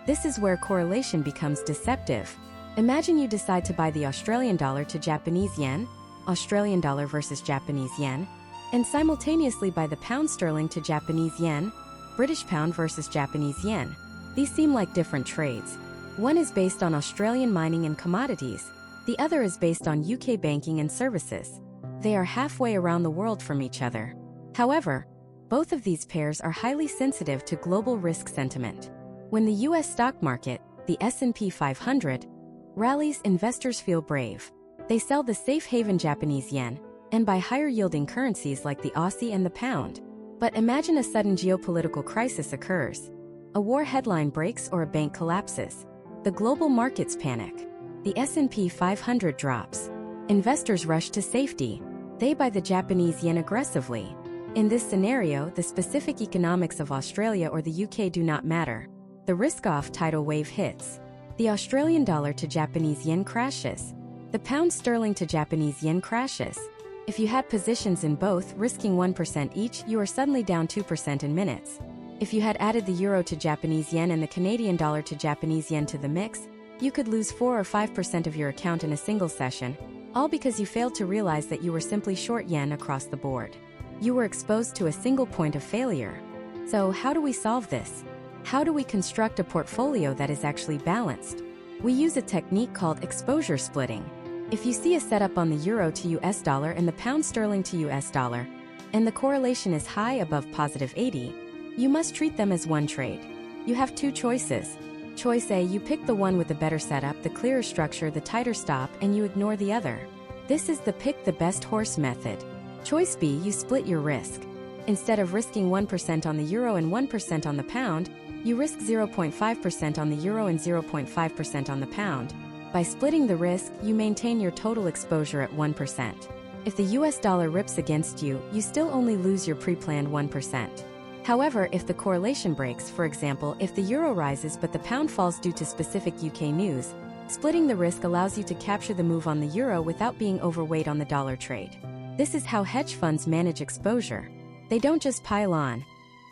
This is where correlation becomes deceptive. Imagine you decide to buy the Australian dollar to Japanese yen, Australian dollar versus Japanese yen, and simultaneously buy the pound sterling to Japanese yen, British pound versus Japanese yen. These seem like different trades. One is based on Australian mining and commodities. The other is based on UK banking and services. They are halfway around the world from each other. However, both of these pairs are highly sensitive to global risk sentiment. When the US stock market, the S&P 500, rallies, investors feel brave. They sell the safe haven Japanese yen and buy higher-yielding currencies like the Aussie and the pound. But imagine a sudden geopolitical crisis occurs. A war headline breaks or a bank collapses. The global markets panic. The S&P 500 drops. Investors rush to safety. They buy the Japanese yen aggressively. In this scenario, the specific economics of Australia or the UK do not matter. The risk-off tidal wave hits. The Australian dollar to Japanese yen crashes. The pound sterling to Japanese yen crashes. If you had positions in both, risking 1% each, you are suddenly down 2% in minutes. If you had added the euro to Japanese yen and the Canadian dollar to Japanese yen to the mix, You could lose 4 or 5% of your account in a single session, all because you failed to realize that you were simply short yen across the board. You were exposed to a single point of failure. So how do we solve this? How do we construct a portfolio that is actually balanced? We use a technique called exposure splitting. If you see a setup on the euro to US dollar and the pound sterling to US dollar, and the correlation is high above positive 80, you must treat them as one trade. You have two choices. Choice A, you pick the one with the better setup, the clearer structure, the tighter stop, and you ignore the other. This is the pick the best horse method. Choice B, you split your risk. Instead of risking 1% on the euro and 1% on the pound, you risk 0.5% on the euro and 0.5% on the pound. By splitting the risk, you maintain your total exposure at 1%. If the US dollar rips against you, you still only lose your pre-planned 1%. However, if the correlation breaks, for example, if the euro rises but the pound falls due to specific UK news, splitting the risk allows you to capture the move on the euro without being overweight on the dollar trade. This is how hedge funds manage exposure. They don't just pile on.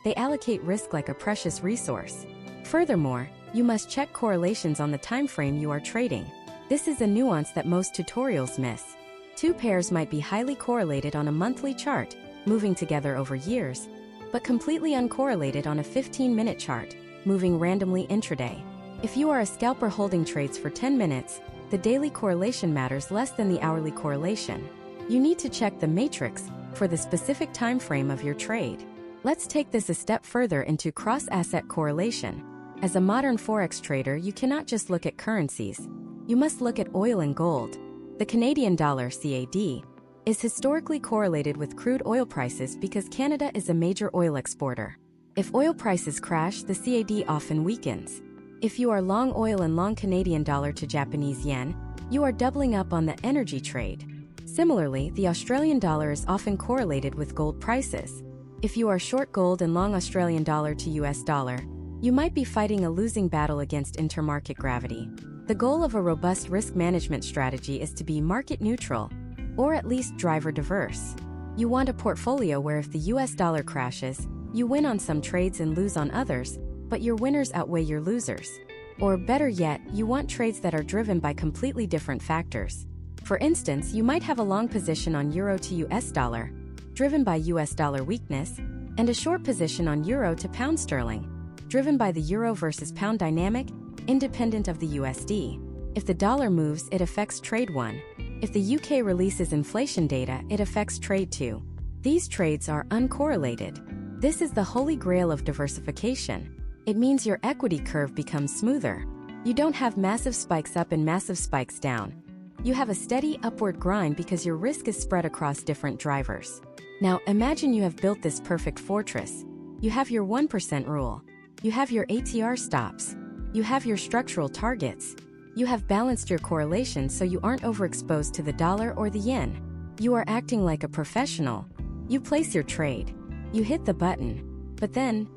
They allocate risk like a precious resource. Furthermore, you must check correlations on the time frame you are trading. This is a nuance that most tutorials miss. Two pairs might be highly correlated on a monthly chart, moving together over years, but completely uncorrelated on a 15-minute chart, moving randomly intraday. If you are a scalper holding trades for 10 minutes, the daily correlation matters less than the hourly correlation. You need to check the matrix for the specific time frame of your trade. Let's take this a step further into cross-asset correlation. As a modern Forex trader, you cannot just look at currencies. You must look at oil and gold. The Canadian dollar, CAD, is historically correlated with crude oil prices because Canada is a major oil exporter. If oil prices crash, the CAD often weakens. If you are long oil and long Canadian dollar to Japanese yen, you are doubling up on the energy trade. Similarly, the Australian dollar is often correlated with gold prices. If you are short gold and long Australian dollar to US dollar, you might be fighting a losing battle against intermarket gravity. The goal of a robust risk management strategy is to be market neutral, or at least driver diverse. You want a portfolio where if the US dollar crashes, you win on some trades and lose on others, but your winners outweigh your losers. Or better yet, you want trades that are driven by completely different factors. For instance, you might have a long position on euro to US dollar, driven by US dollar weakness, and a short position on euro to pound sterling, driven by the euro versus pound dynamic, independent of the USD. If the dollar moves, it affects trade 1. If the UK releases inflation data, it affects trade 2. These trades are uncorrelated. This is the holy grail of diversification. It means your equity curve becomes smoother. You don't have massive spikes up and massive spikes down. You have a steady upward grind because your risk is spread across different drivers. Now imagine you have built this perfect fortress. You have your 1% rule. You have your ATR stops. You have your structural targets. You have balanced your correlations so you aren't overexposed to the dollar or the yen. You are acting like a professional. You place your trade. You hit the button. But then,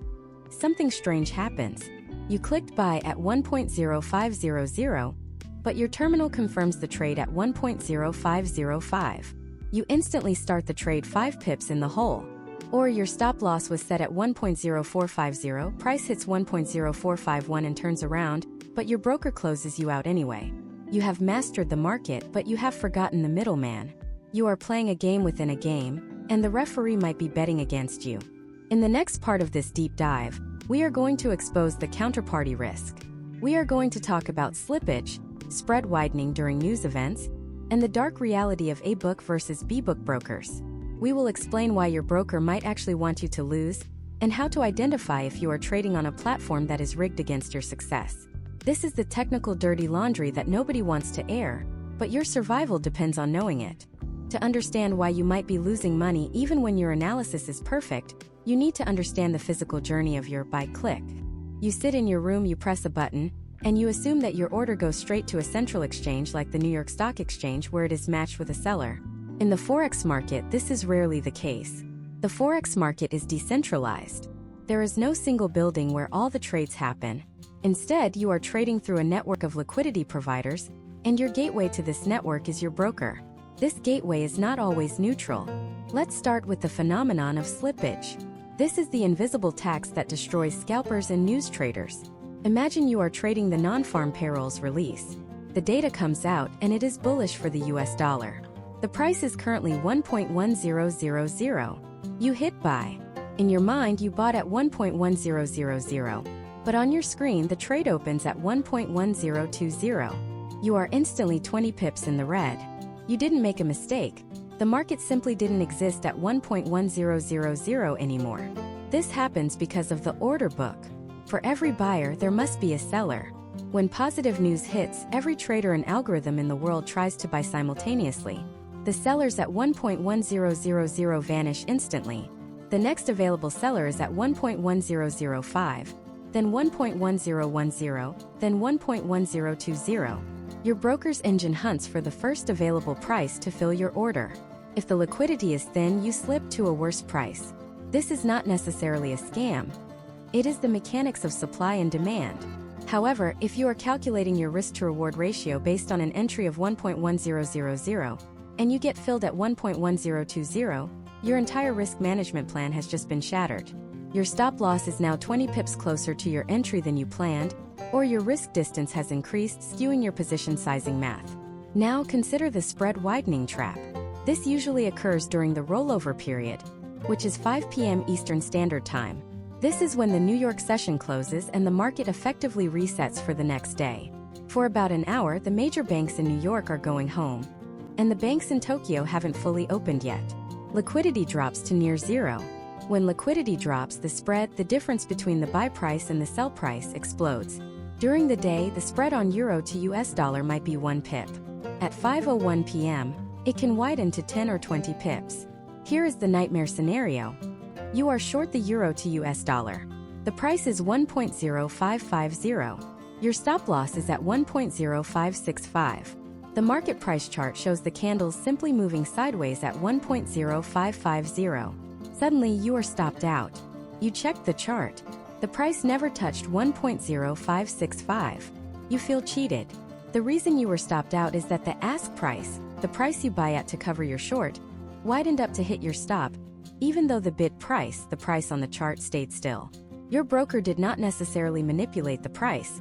something strange happens. You clicked buy at 1.0500, but your terminal confirms the trade at 1.0505. You instantly start the trade 5 pips in the hole. Or your stop loss was set at 1.0450, price hits 1.0451 and turns around, but your broker closes you out anyway. You have mastered the market, but you have forgotten the middleman. You are playing a game within a game, and the referee might be betting against you. In the next part of this deep dive, we are going to expose the counterparty risk. We are going to talk about slippage, spread widening during news events, and the dark reality of A-book versus B-book brokers. We will explain why your broker might actually want you to lose, and how to identify if you are trading on a platform that is rigged against your success. This is the technical dirty laundry that nobody wants to air, but your survival depends on knowing it. To understand why you might be losing money even when your analysis is perfect, you need to understand the physical journey of your buy click. You sit in your room, you press a button, and you assume that your order goes straight to a central exchange like the New York Stock Exchange where it is matched with a seller. In the Forex market, this is rarely the case. The Forex market is decentralized. There is no single building where all the trades happen. Instead, you are trading through a network of liquidity providers, and your gateway to this network is your broker. This gateway is not always neutral. Let's start with the phenomenon of slippage. This is the invisible tax that destroys scalpers and news traders. Imagine you are trading the non-farm payrolls release. The data comes out and it is bullish for the US dollar. The price is currently 1.1000. You hit buy. In your mind, you bought at 1.1000, but on your screen, the trade opens at 1.1020. You are instantly 20 pips in the red. You didn't make a mistake. The market simply didn't exist at 1.1000 anymore. This happens because of the order book. For every buyer, there must be a seller. When positive news hits, every trader and algorithm in the world tries to buy simultaneously. The sellers at 1.1000 vanish instantly. The next available seller is at 1.1005, then 1.1010, then 1.1020. Your broker's engine hunts for the first available price to fill your order. If the liquidity is thin, you slip to a worse price. This is not necessarily a scam. It is the mechanics of supply and demand. However, if you are calculating your risk-to-reward ratio based on an entry of 1.1000, and you get filled at 1.1020, your entire risk management plan has just been shattered. Your stop loss is now 20 pips closer to your entry than you planned, or your risk distance has increased, skewing your position sizing math. Now consider the spread widening trap. This usually occurs during the rollover period, which is 5 p.m. Eastern Standard Time. This is when the New York session closes and the market effectively resets for the next day. For about an hour, the major banks in New York are going home, and the banks in Tokyo haven't fully opened yet. Liquidity drops to near zero. When liquidity drops, the spread, the difference between the buy price and the sell price, explodes. During the day, the spread on euro to US dollar might be 1 pip. At 5:01 p.m., it can widen to 10 or 20 pips. Here is the nightmare scenario. You are short the euro to US dollar. The price is 1.0550. Your stop loss is at 1.0565. The market price chart shows the candles simply moving sideways at 1.0550. Suddenly, you are stopped out. You checked the chart. The price never touched 1.0565. You feel cheated. The reason you were stopped out is that the ask price, the price you buy at to cover your short, widened up to hit your stop, even though the bid price, the price on the chart, stayed still. Your broker did not necessarily manipulate the price.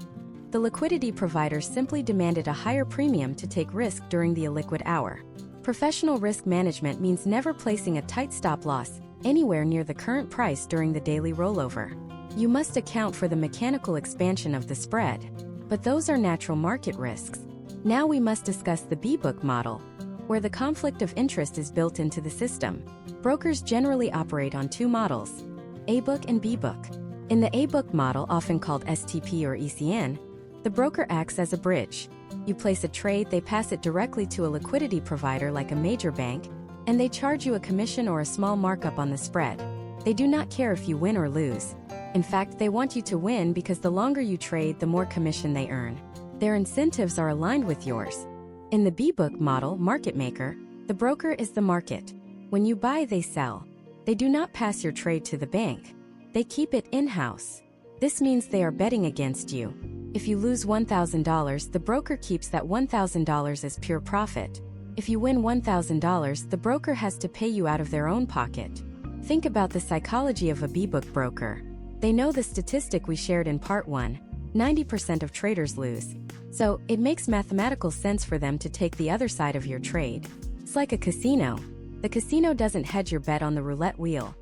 The liquidity provider simply demanded a higher premium to take risk during the illiquid hour. Professional risk management means never placing a tight stop loss anywhere near the current price during the daily rollover. You must account for the mechanical expansion of the spread, but those are natural market risks. Now we must discuss the B-book model, where the conflict of interest is built into the system. Brokers generally operate on two models, A-book and B-book. In the A-book model, often called STP or ECN, the broker acts as a bridge. You place a trade, they pass it directly to a liquidity provider like a major bank, and they charge you a commission or a small markup on the spread. They do not care if you win or lose. In fact, they want you to win because the longer you trade, the more commission they earn. Their incentives are aligned with yours. In the B-book model, market maker, the broker is the market. When you buy, they sell. They do not pass your trade to the bank. They keep it in-house. This means they are betting against you. If you lose $1,000, the broker keeps that $1,000 as pure profit. If you win $1,000, the broker has to pay you out of their own pocket. Think about the psychology of a B-book broker. They know the statistic we shared in part 1, 90% of traders lose. So, it makes mathematical sense for them to take the other side of your trade. It's like a casino. The casino doesn't hedge your bet on the roulette wheel.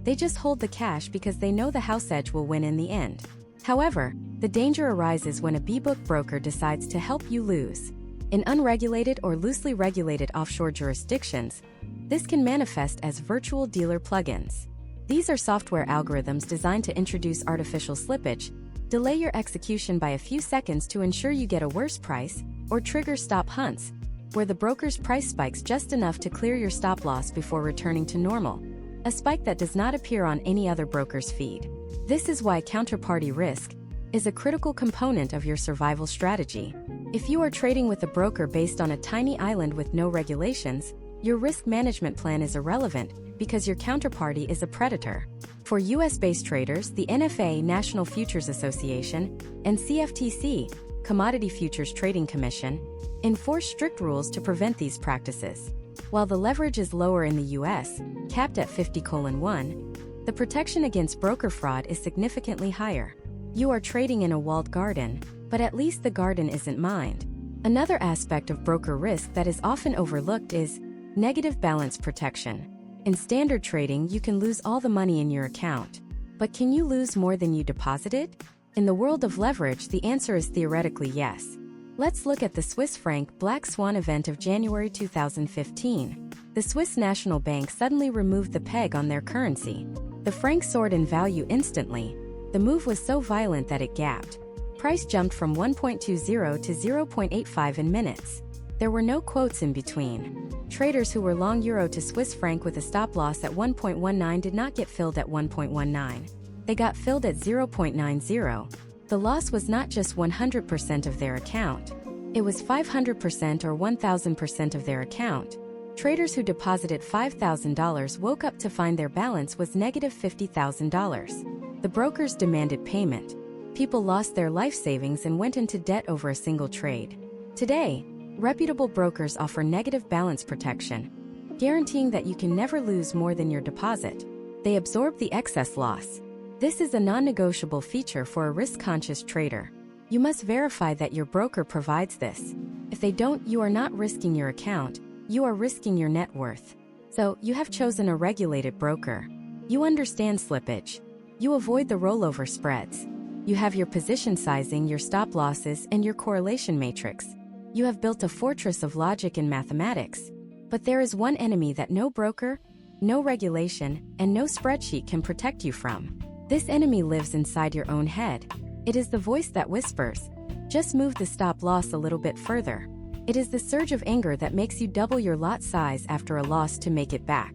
They just hold the cash because they know the house edge will win in the end. However, the danger arises when a B-book broker decides to help you lose. In unregulated or loosely regulated offshore jurisdictions, this can manifest as virtual dealer plugins. These are software algorithms designed to introduce artificial slippage, delay your execution by a few seconds to ensure you get a worse price, or trigger stop hunts, where the broker's price spikes just enough to clear your stop loss before returning to normal, a spike that does not appear on any other broker's feed. This is why counterparty risk is a critical component of your survival strategy. If you are trading with a broker based on a tiny island with no regulations, your risk management plan is irrelevant because your counterparty is a predator. For US-based traders, the NFA, National Futures Association, and CFTC, Commodity Futures Trading Commission, enforce strict rules to prevent these practices. While the leverage is lower in the US, capped at 50:1, the protection against broker fraud is significantly higher. You are trading in a walled garden, but at least the garden isn't mined. Another aspect of broker risk that is often overlooked is negative balance protection. In standard trading, you can lose all the money in your account. But can you lose more than you deposited? In the world of leverage, the answer is theoretically yes. Let's look at the Swiss franc black swan event of January 2015. The Swiss National Bank suddenly removed the peg on their currency. The franc soared in value instantly. The move was so violent that it gapped. Price jumped from 1.20 to 0.85 in minutes. There were no quotes in between. Traders who were long euro to Swiss franc with a stop loss at 1.19 did not get filled at 1.19. They got filled at 0.90. The loss was not just 100% of their account. It was 500% or 1,000% of their account. Traders who deposited $5,000 woke up to find their balance was negative $50,000. The brokers demanded payment. People lost their life savings and went into debt over a single trade. Today, reputable brokers offer negative balance protection, guaranteeing that you can never lose more than your deposit. They absorb the excess loss. This is a non-negotiable feature for a risk-conscious trader. You must verify that your broker provides this. If they don't, you are not risking your account, you are risking your net worth. So, you have chosen a regulated broker. You understand slippage. You avoid the rollover spreads. You have your position sizing, your stop losses, and your correlation matrix. You have built a fortress of logic and mathematics. But there is one enemy that no broker, no regulation, and no spreadsheet can protect you from. This enemy lives inside your own head. It is the voice that whispers, just move the stop loss a little bit further. It is the surge of anger that makes you double your lot size after a loss to make it back.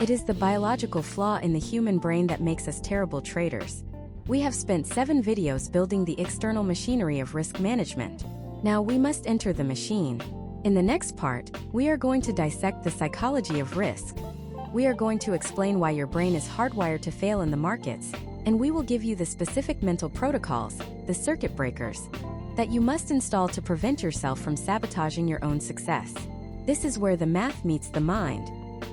It is the biological flaw in the human brain that makes us terrible traders. We have spent 7 videos building the external machinery of risk management. Now we must enter the machine. In the next part, we are going to dissect the psychology of risk. We are going to explain why your brain is hardwired to fail in the markets, and we will give you the specific mental protocols, the circuit breakers, that you must install to prevent yourself from sabotaging your own success. This is where the math meets the mind.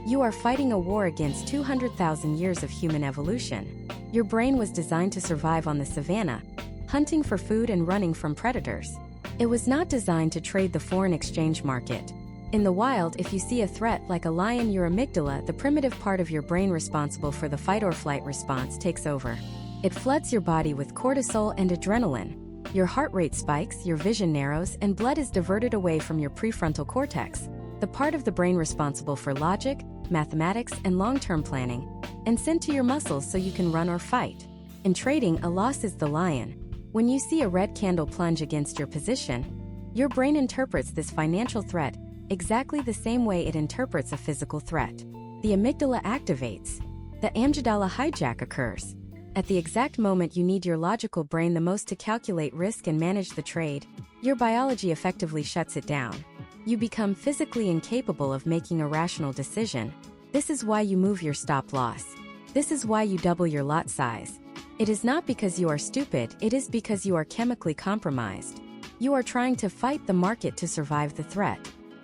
You are fighting a war against 200,000 years of human evolution. Your brain was designed to survive on the savannah, hunting for food and running from predators. It was not designed to trade the foreign exchange market. In the wild, if you see a threat like a lion, your amygdala, the primitive part of your brain responsible for the fight or flight response, takes over. It floods your body with cortisol and adrenaline. Your heart rate spikes, your vision narrows, and blood is diverted away from your prefrontal cortex, the part of the brain responsible for logic, mathematics, and long-term planning, and sent to your muscles so you can run or fight. In trading, a loss is the lion. When you see a red candle plunge against your position, your brain interprets this financial threat exactly the same way it interprets a physical threat. The amygdala activates. The amygdala hijack occurs. At the exact moment you need your logical brain the most to calculate risk and manage the trade, your biology effectively shuts it down. You become physically incapable of making a rational decision. This is why you move your stop loss. This is why you double your lot size. It is not because you are stupid, it is because you are chemically compromised. You are trying to fight the market to survive the threat.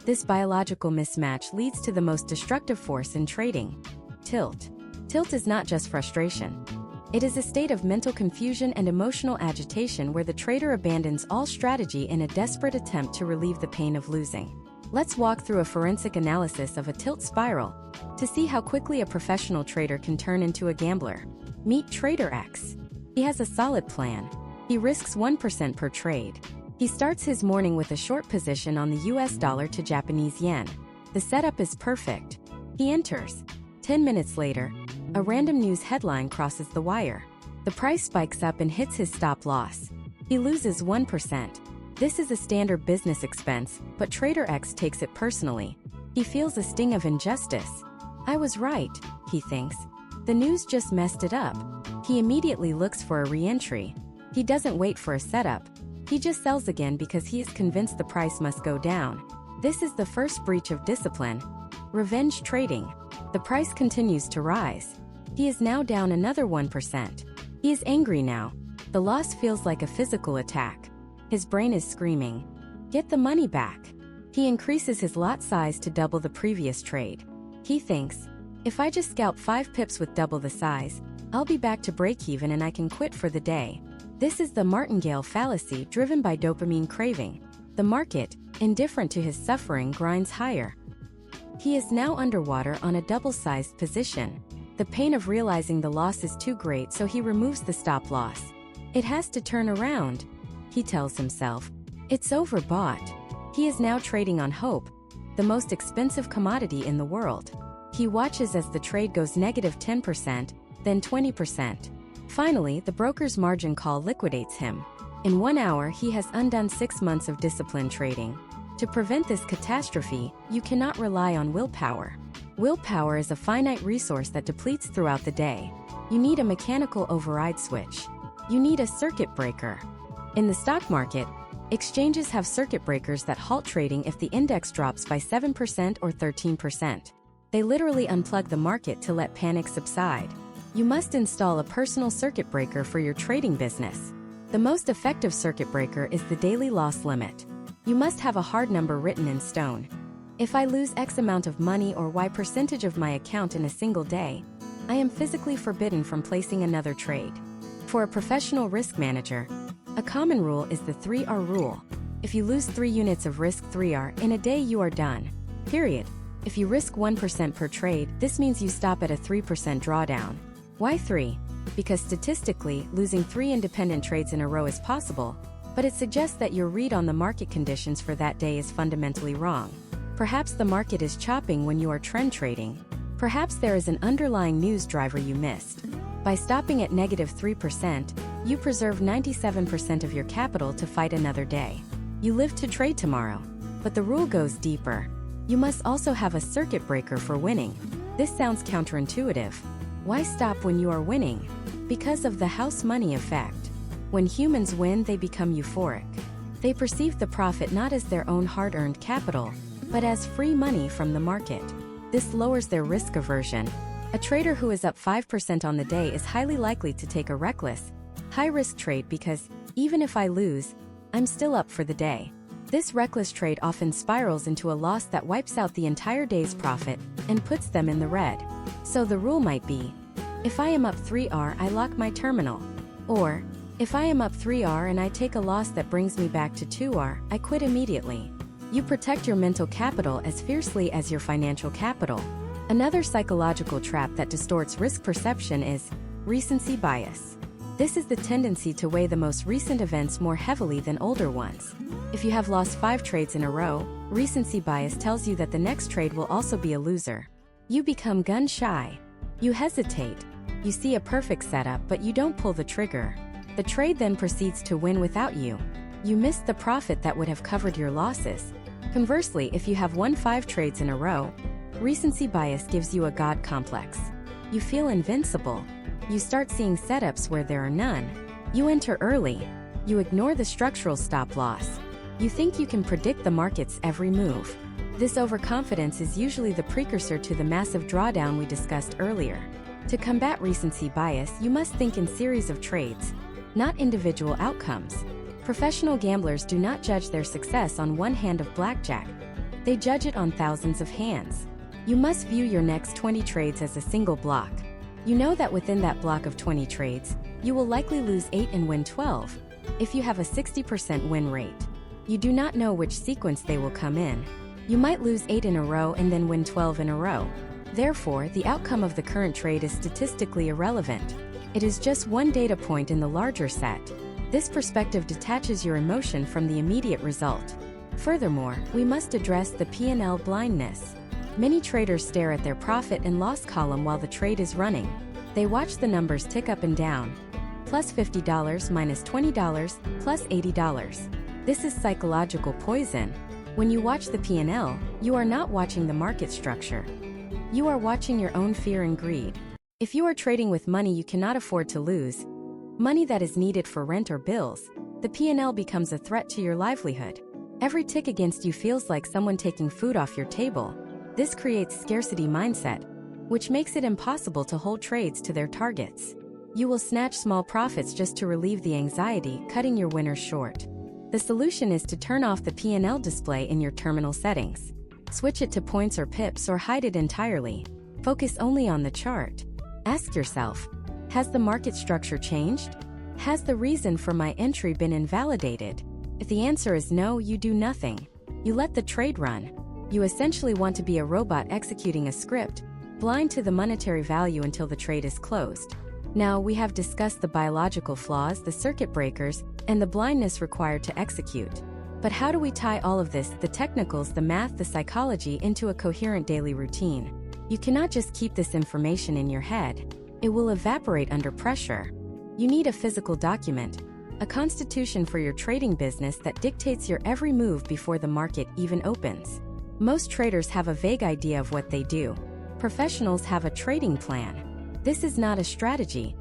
This biological mismatch leads to the most destructive force in trading: tilt. Tilt is not just frustration. It is a state of mental confusion and emotional agitation where the trader abandons all strategy in a desperate attempt to relieve the pain of losing. Let's walk through a forensic analysis of a tilt spiral to see how quickly a professional trader can turn into a gambler. Meet Trader X. He has a solid plan. He risks 1% per trade. He starts his morning with a short position on the US dollar to Japanese yen. The setup is perfect. He enters. 10 minutes later, a random news headline crosses the wire. The price spikes up and hits his stop loss. He loses 1%. This is a standard business expense, but Trader X takes it personally. He feels a sting of injustice. I was right, he thinks. The news just messed it up. He immediately looks for a re-entry. He doesn't wait for a setup. He just sells again because he is convinced the price must go down. This is the first breach of discipline. Revenge trading. The price continues to rise. He is now down another 1%. He is angry now. The loss feels like a physical attack. His brain is screaming, "Get the money back." He increases his lot size to double the previous trade. He thinks, if I just scalp 5 pips with double the size, I'll be back to break even and I can quit for the day. This is the martingale fallacy driven by dopamine craving. The market, indifferent to his suffering, grinds higher. He is now underwater on a double-sized position. The pain of realizing the loss is too great, so he removes the stop-loss. It has to turn around, he tells himself. It's overbought. He is now trading on hope, the most expensive commodity in the world. He watches as the trade goes negative 10%, then 20%. Finally, the broker's margin call liquidates him. In 1 hour, he has undone 6 months of disciplined trading. To prevent this catastrophe, you cannot rely on willpower. Willpower is a finite resource that depletes throughout the day. You need a mechanical override switch. You need a circuit breaker. In the stock market, exchanges have circuit breakers that halt trading if the index drops by 7% or 13%. They literally unplug the market to let panic subside. You must install a personal circuit breaker for your trading business. The most effective circuit breaker is the daily loss limit. You must have a hard number written in stone. If I lose X amount of money or Y percentage of my account in a single day, I am physically forbidden from placing another trade. For a professional risk manager, a common rule is the 3R rule. If you lose 3 units of risk 3R in a day, you are done. Period. If you risk 1% per trade, this means you stop at a 3% drawdown. Why 3? Because statistically, losing 3 independent trades in a row is possible, but it suggests that your read on the market conditions for that day is fundamentally wrong. Perhaps the market is chopping when you are trend trading. Perhaps there is an underlying news driver you missed. By stopping at negative 3%, you preserve 97% of your capital to fight another day. You live to trade tomorrow. But the rule goes deeper. You must also have a circuit breaker for winning. This sounds counterintuitive. Why stop when you are winning? Because of the house money effect. When humans win, they become euphoric. They perceive the profit not as their own hard-earned capital, but as free money from the market. This lowers their risk aversion. A trader who is up 5% on the day is highly likely to take a reckless, high-risk trade because, even if I lose, I'm still up for the day. This reckless trade often spirals into a loss that wipes out the entire day's profit and puts them in the red. So the rule might be, if I am up 3R, I lock my terminal. Or, if I am up 3R and I take a loss that brings me back to 2R, I quit immediately. You protect your mental capital as fiercely as your financial capital. Another psychological trap that distorts risk perception is recency bias. This is the tendency to weigh the most recent events more heavily than older ones. If you have lost 5 trades in a row, recency bias tells you that the next trade will also be a loser. You become gun-shy. You hesitate. You see a perfect setup, but you don't pull the trigger. The trade then proceeds to win without you. You miss the profit that would have covered your losses. Conversely, if you have won 5 trades in a row, recency bias gives you a God complex. You feel invincible. You start seeing setups where there are none. You enter early. You ignore the structural stop loss. You think you can predict the market's every move. This overconfidence is usually the precursor to the massive drawdown we discussed earlier. To combat recency bias, you must think in series of trades, not individual outcomes. Professional gamblers do not judge their success on one hand of blackjack. They judge it on thousands of hands. You must view your next 20 trades as a single block. You know that within that block of 20 trades, you will likely lose 8 and win 12. If you have a 60% win rate, you do not know which sequence they will come in. You might lose 8 in a row and then win 12 in a row. Therefore, the outcome of the current trade is statistically irrelevant. It is just one data point in the larger set. This perspective detaches your emotion from the immediate result. Furthermore, we must address the P&L blindness. Many traders stare at their profit and loss column while the trade is running. They watch the numbers tick up and down. Plus $50, minus $20, plus $80. This is psychological poison. When you watch the P&L, you are not watching the market structure. You are watching your own fear and greed. If you are trading with money you cannot afford to lose, money that is needed for rent or bills, the P&L becomes a threat to your livelihood. Every tick against you feels like someone taking food off your table. This creates scarcity mindset, which makes it impossible to hold trades to their targets. You will snatch small profits just to relieve the anxiety, cutting your winners short. The solution is to turn off the P&L display in your terminal settings. Switch it to points or pips or hide it entirely. Focus only on the chart. Ask yourself, has the market structure changed? Has the reason for my entry been invalidated? If the answer is no, you do nothing. You let the trade run. You essentially want to be a robot executing a script, blind to the monetary value until the trade is closed. Now, we have discussed the biological flaws, the circuit breakers, and the blindness required to execute. But how do we tie all of this, the technicals, the math, the psychology, into a coherent daily routine? You cannot just keep this information in your head. It will evaporate under pressure. You need a physical document, a constitution for your trading business that dictates your every move before the market even opens. Most traders have a vague idea of what they do. Professionals have a trading plan. This is not a strategy.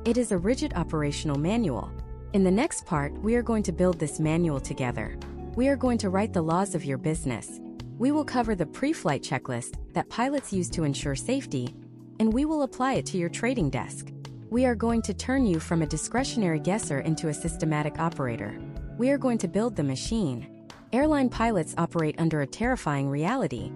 It is a rigid operational manual. In the next part, we are going to build this manual together. We are going to write the laws of your business. We will cover the pre-flight checklist that pilots use to ensure safety, and we will apply it to your trading desk. We are going to turn you from a discretionary guesser into a systematic operator. We are going to build the machine. Airline pilots operate under a terrifying reality.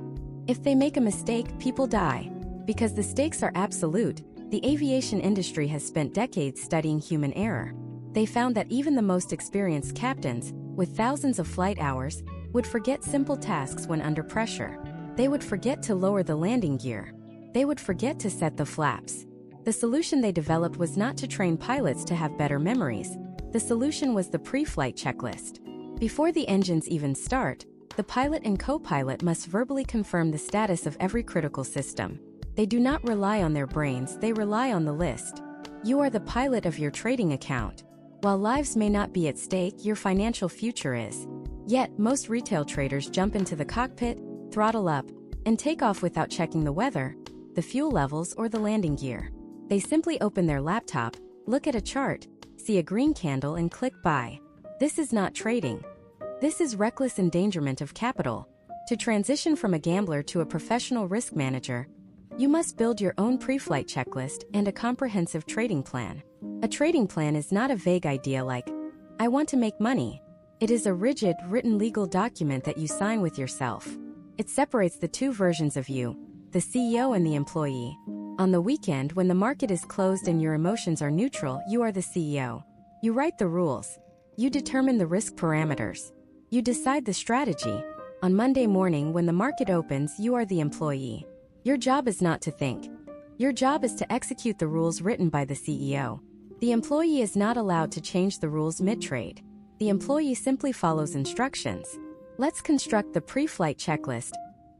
If they make a mistake, people die. Because the stakes are absolute, the aviation industry has spent decades studying human error. They found that even the most experienced captains, with thousands of flight hours, would forget simple tasks when under pressure. They would forget to lower the landing gear. They would forget to set the flaps. The solution they developed was not to train pilots to have better memories. The solution was the pre-flight checklist. Before the engines even start, the pilot and co-pilot must verbally confirm the status of every critical system. They do not rely on their brains, they rely on the list. You are the pilot of your trading account. While lives may not be at stake, your financial future is. Yet, most retail traders jump into the cockpit, throttle up, and take off without checking the weather, the fuel levels, or the landing gear. They simply open their laptop, look at a chart, see a green candle, and click buy. This is not trading. This is reckless endangerment of capital. To transition from a gambler to a professional risk manager, you must build your own pre-flight checklist and a comprehensive trading plan. A trading plan is not a vague idea like, I want to make money. It is a rigid, written legal document that you sign with yourself. It separates the two versions of you, the CEO and the employee. On the weekend, when the market is closed and your emotions are neutral, you are the CEO. You write the rules. You determine the risk parameters. You decide the strategy. On Monday morning, when the market opens, you are the employee. Your job is not to think. Your job is to execute the rules written by the CEO. The employee is not allowed to change the rules mid-trade. The employee simply follows instructions. Let's construct the pre-flight checklist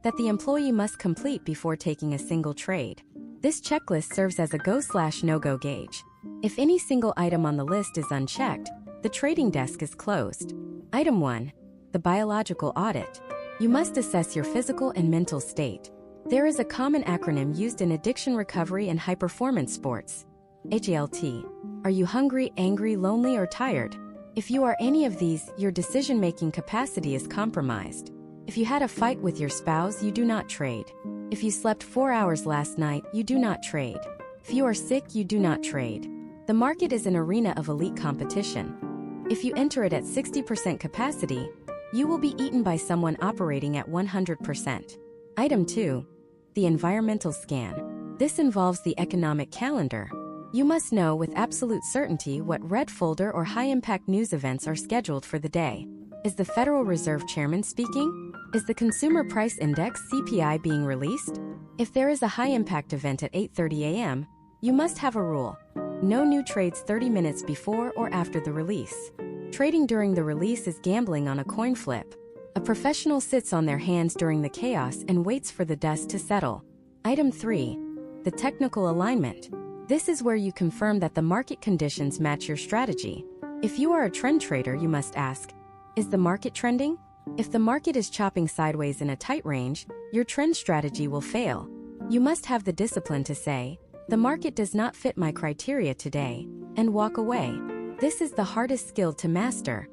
that the employee must complete before taking a single trade. This checklist serves as a go/no-go gauge. If any single item on the list is unchecked, the trading desk is closed. Item 1. The biological audit. You must assess your physical and mental state. There is a common acronym used in addiction recovery and high-performance sports. HALT. Are you hungry, angry, lonely, or tired? If you are any of these, your decision-making capacity is compromised. If you had a fight with your spouse, you do not trade. If you slept 4 hours last night, you do not trade. If you are sick, you do not trade. The market is an arena of elite competition. If you enter it at 60% capacity, you will be eaten by someone operating at 100%. Item 2. The environmental scan. This involves the economic calendar. You must know with absolute certainty what red folder or high-impact news events are scheduled for the day. Is the Federal Reserve Chairman speaking? Is the Consumer Price Index (CPI) being released? If there is a high-impact event at 8:30 a.m., you must have a rule. No new trades 30 minutes before or after the release. Trading during the release is gambling on a coin flip. A professional sits on their hands during the chaos and waits for the dust to settle. Item 3. The technical alignment. This is where you confirm that the market conditions match your strategy. If you are a trend trader, you must ask, is the market trending? If the market is chopping sideways in a tight range, your trend strategy will fail. You must have the discipline to say, the market does not fit my criteria today, and walk away. This is the hardest skill to master.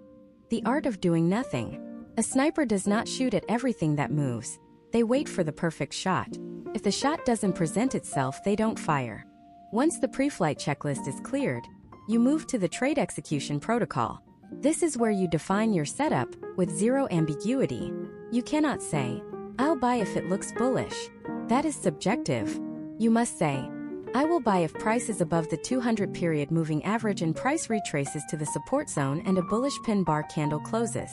The art of doing nothing. A sniper does not shoot at everything that moves. They wait for the perfect shot. If the shot doesn't present itself, they don't fire. Once the pre-flight checklist is cleared, you move to the trade execution protocol. This is where you define your setup with zero ambiguity. You cannot say, I'll buy if it looks bullish. That is subjective. You must say, I will buy if price is above the 200 period moving average and price retraces to the support zone and a bullish pin bar candle closes.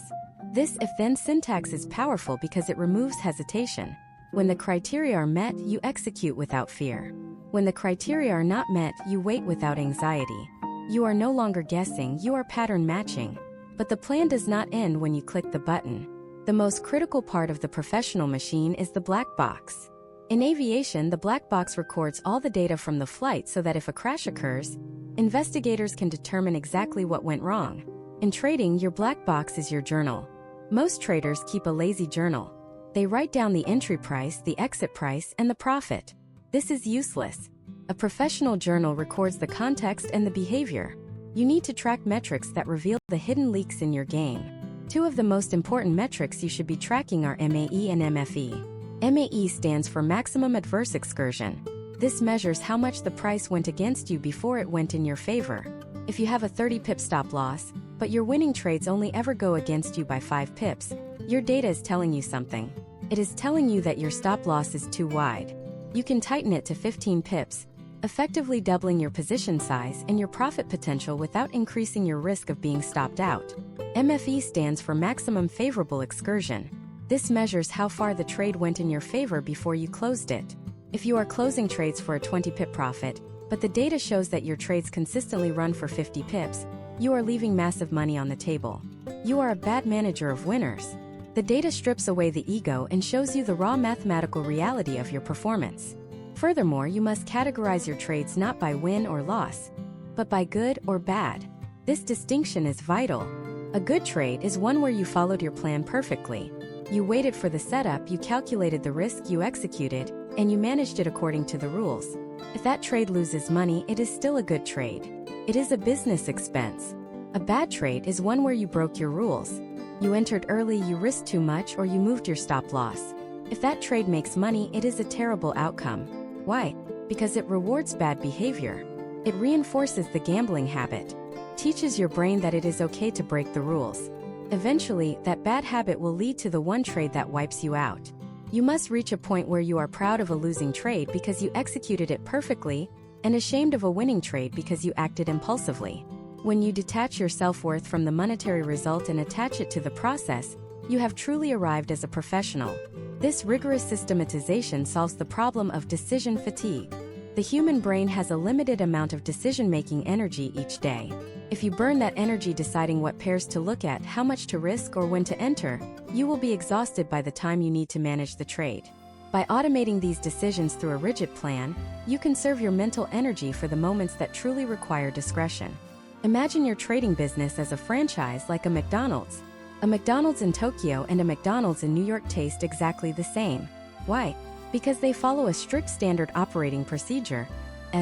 This if-then syntax is powerful because it removes hesitation. When the criteria are met, you execute without fear. When the criteria are not met, you wait without anxiety. You are no longer guessing, you are pattern matching. But the plan does not end when you click the button. The most critical part of the professional machine is the black box. In aviation, the black box records all the data from the flight so that if a crash occurs, investigators can determine exactly what went wrong. In trading, your black box is your journal. Most traders keep a lazy journal. They write down the entry price, the exit price, and the profit. This is useless. A professional journal records the context and the behavior. You need to track metrics that reveal the hidden leaks in your game. Two of the most important metrics you should be tracking are MAE and MFE. MAE stands for Maximum Adverse Excursion. This measures how much the price went against you before it went in your favor. If you have a 30-pip stop loss, but your winning trades only ever go against you by 5 pips, your data is telling you something. It is telling you that your stop loss is too wide. You can tighten it to 15 pips, effectively doubling your position size and your profit potential without increasing your risk of being stopped out. MFE stands for Maximum Favorable Excursion. This measures how far the trade went in your favor before you closed it. If you are closing trades for a 20-pip profit, but the data shows that your trades consistently run for 50 pips, you are leaving massive money on the table. You are a bad manager of winners. The data strips away the ego and shows you the raw mathematical reality of your performance. Furthermore, you must categorize your trades not by win or loss, but by good or bad. This distinction is vital. A good trade is one where you followed your plan perfectly. You waited for the setup, you calculated the risk, you executed, and you managed it according to the rules. If that trade loses money, it is still a good trade. It is a business expense. A bad trade is one where you broke your rules. You entered early, you risked too much, or you moved your stop loss. If that trade makes money, it is a terrible outcome. Why? Because it rewards bad behavior. It reinforces the gambling habit. Teaches your brain that it is okay to break the rules. Eventually, that bad habit will lead to the one trade that wipes you out. You must reach a point where you are proud of a losing trade because you executed it perfectly, and ashamed of a winning trade because you acted impulsively. When you detach your self-worth from the monetary result and attach it to the process, you have truly arrived as a professional. This rigorous systematization solves the problem of decision fatigue. The human brain has a limited amount of decision-making energy each day. If you burn that energy deciding what pairs to look at, how much to risk, or when to enter, you will be exhausted by the time you need to manage the trade. By automating these decisions through a rigid plan, you conserve your mental energy for the moments that truly require discretion. Imagine your trading business as a franchise like a McDonald's. A McDonald's in Tokyo and a McDonald's in New York taste exactly the same. Why? Because they follow a strict standard operating procedure,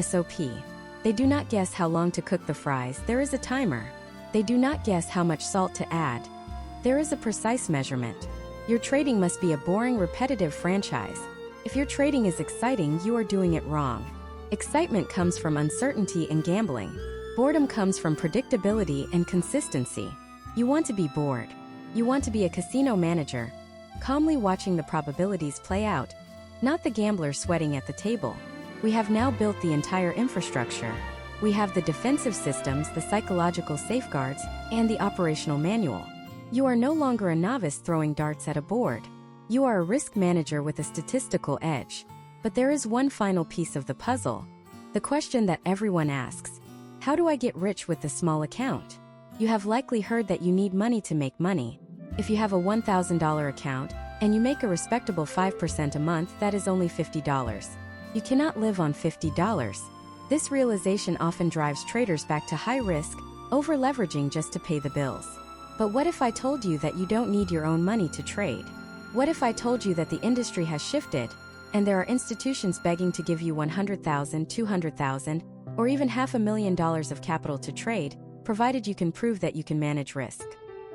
SOP. They do not guess how long to cook the fries, there is a timer. They do not guess how much salt to add. There is a precise measurement. Your trading must be a boring, repetitive franchise. If your trading is exciting, you are doing it wrong. Excitement comes from uncertainty and gambling. Boredom comes from predictability and consistency. You want to be bored. You want to be a casino manager, calmly watching the probabilities play out, not the gambler sweating at the table. We have now built the entire infrastructure. We have the defensive systems, the psychological safeguards, and the operational manual. You are no longer a novice throwing darts at a board. You are a risk manager with a statistical edge. But there is one final piece of the puzzle. The question that everyone asks: how do I get rich with the small account? You have likely heard that you need money to make money. If you have a $1,000 account, and you make a respectable 5% a month, that is only $50. You cannot live on $50. This realization often drives traders back to high risk, over-leveraging just to pay the bills. But what if I told you that you don't need your own money to trade? What if I told you that the industry has shifted, and there are institutions begging to give you $100,000, $200,000, or even $500,000 of capital to trade, provided you can prove that you can manage risk?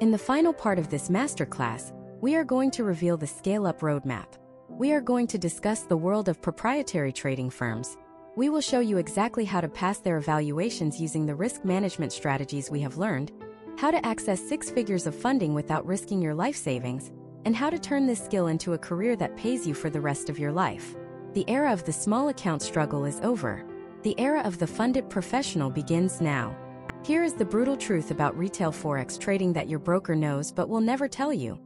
In the final part of this masterclass, we are going to reveal the scale-up roadmap. We are going to discuss the world of proprietary trading firms. We will show you exactly how to pass their evaluations using the risk management strategies we have learned, how to access 6 figures of funding without risking your life savings, and how to turn this skill into a career that pays you for the rest of your life. The era of the small account struggle is over. The era of the funded professional begins now. Here is the brutal truth about retail Forex trading that your broker knows but will never tell you.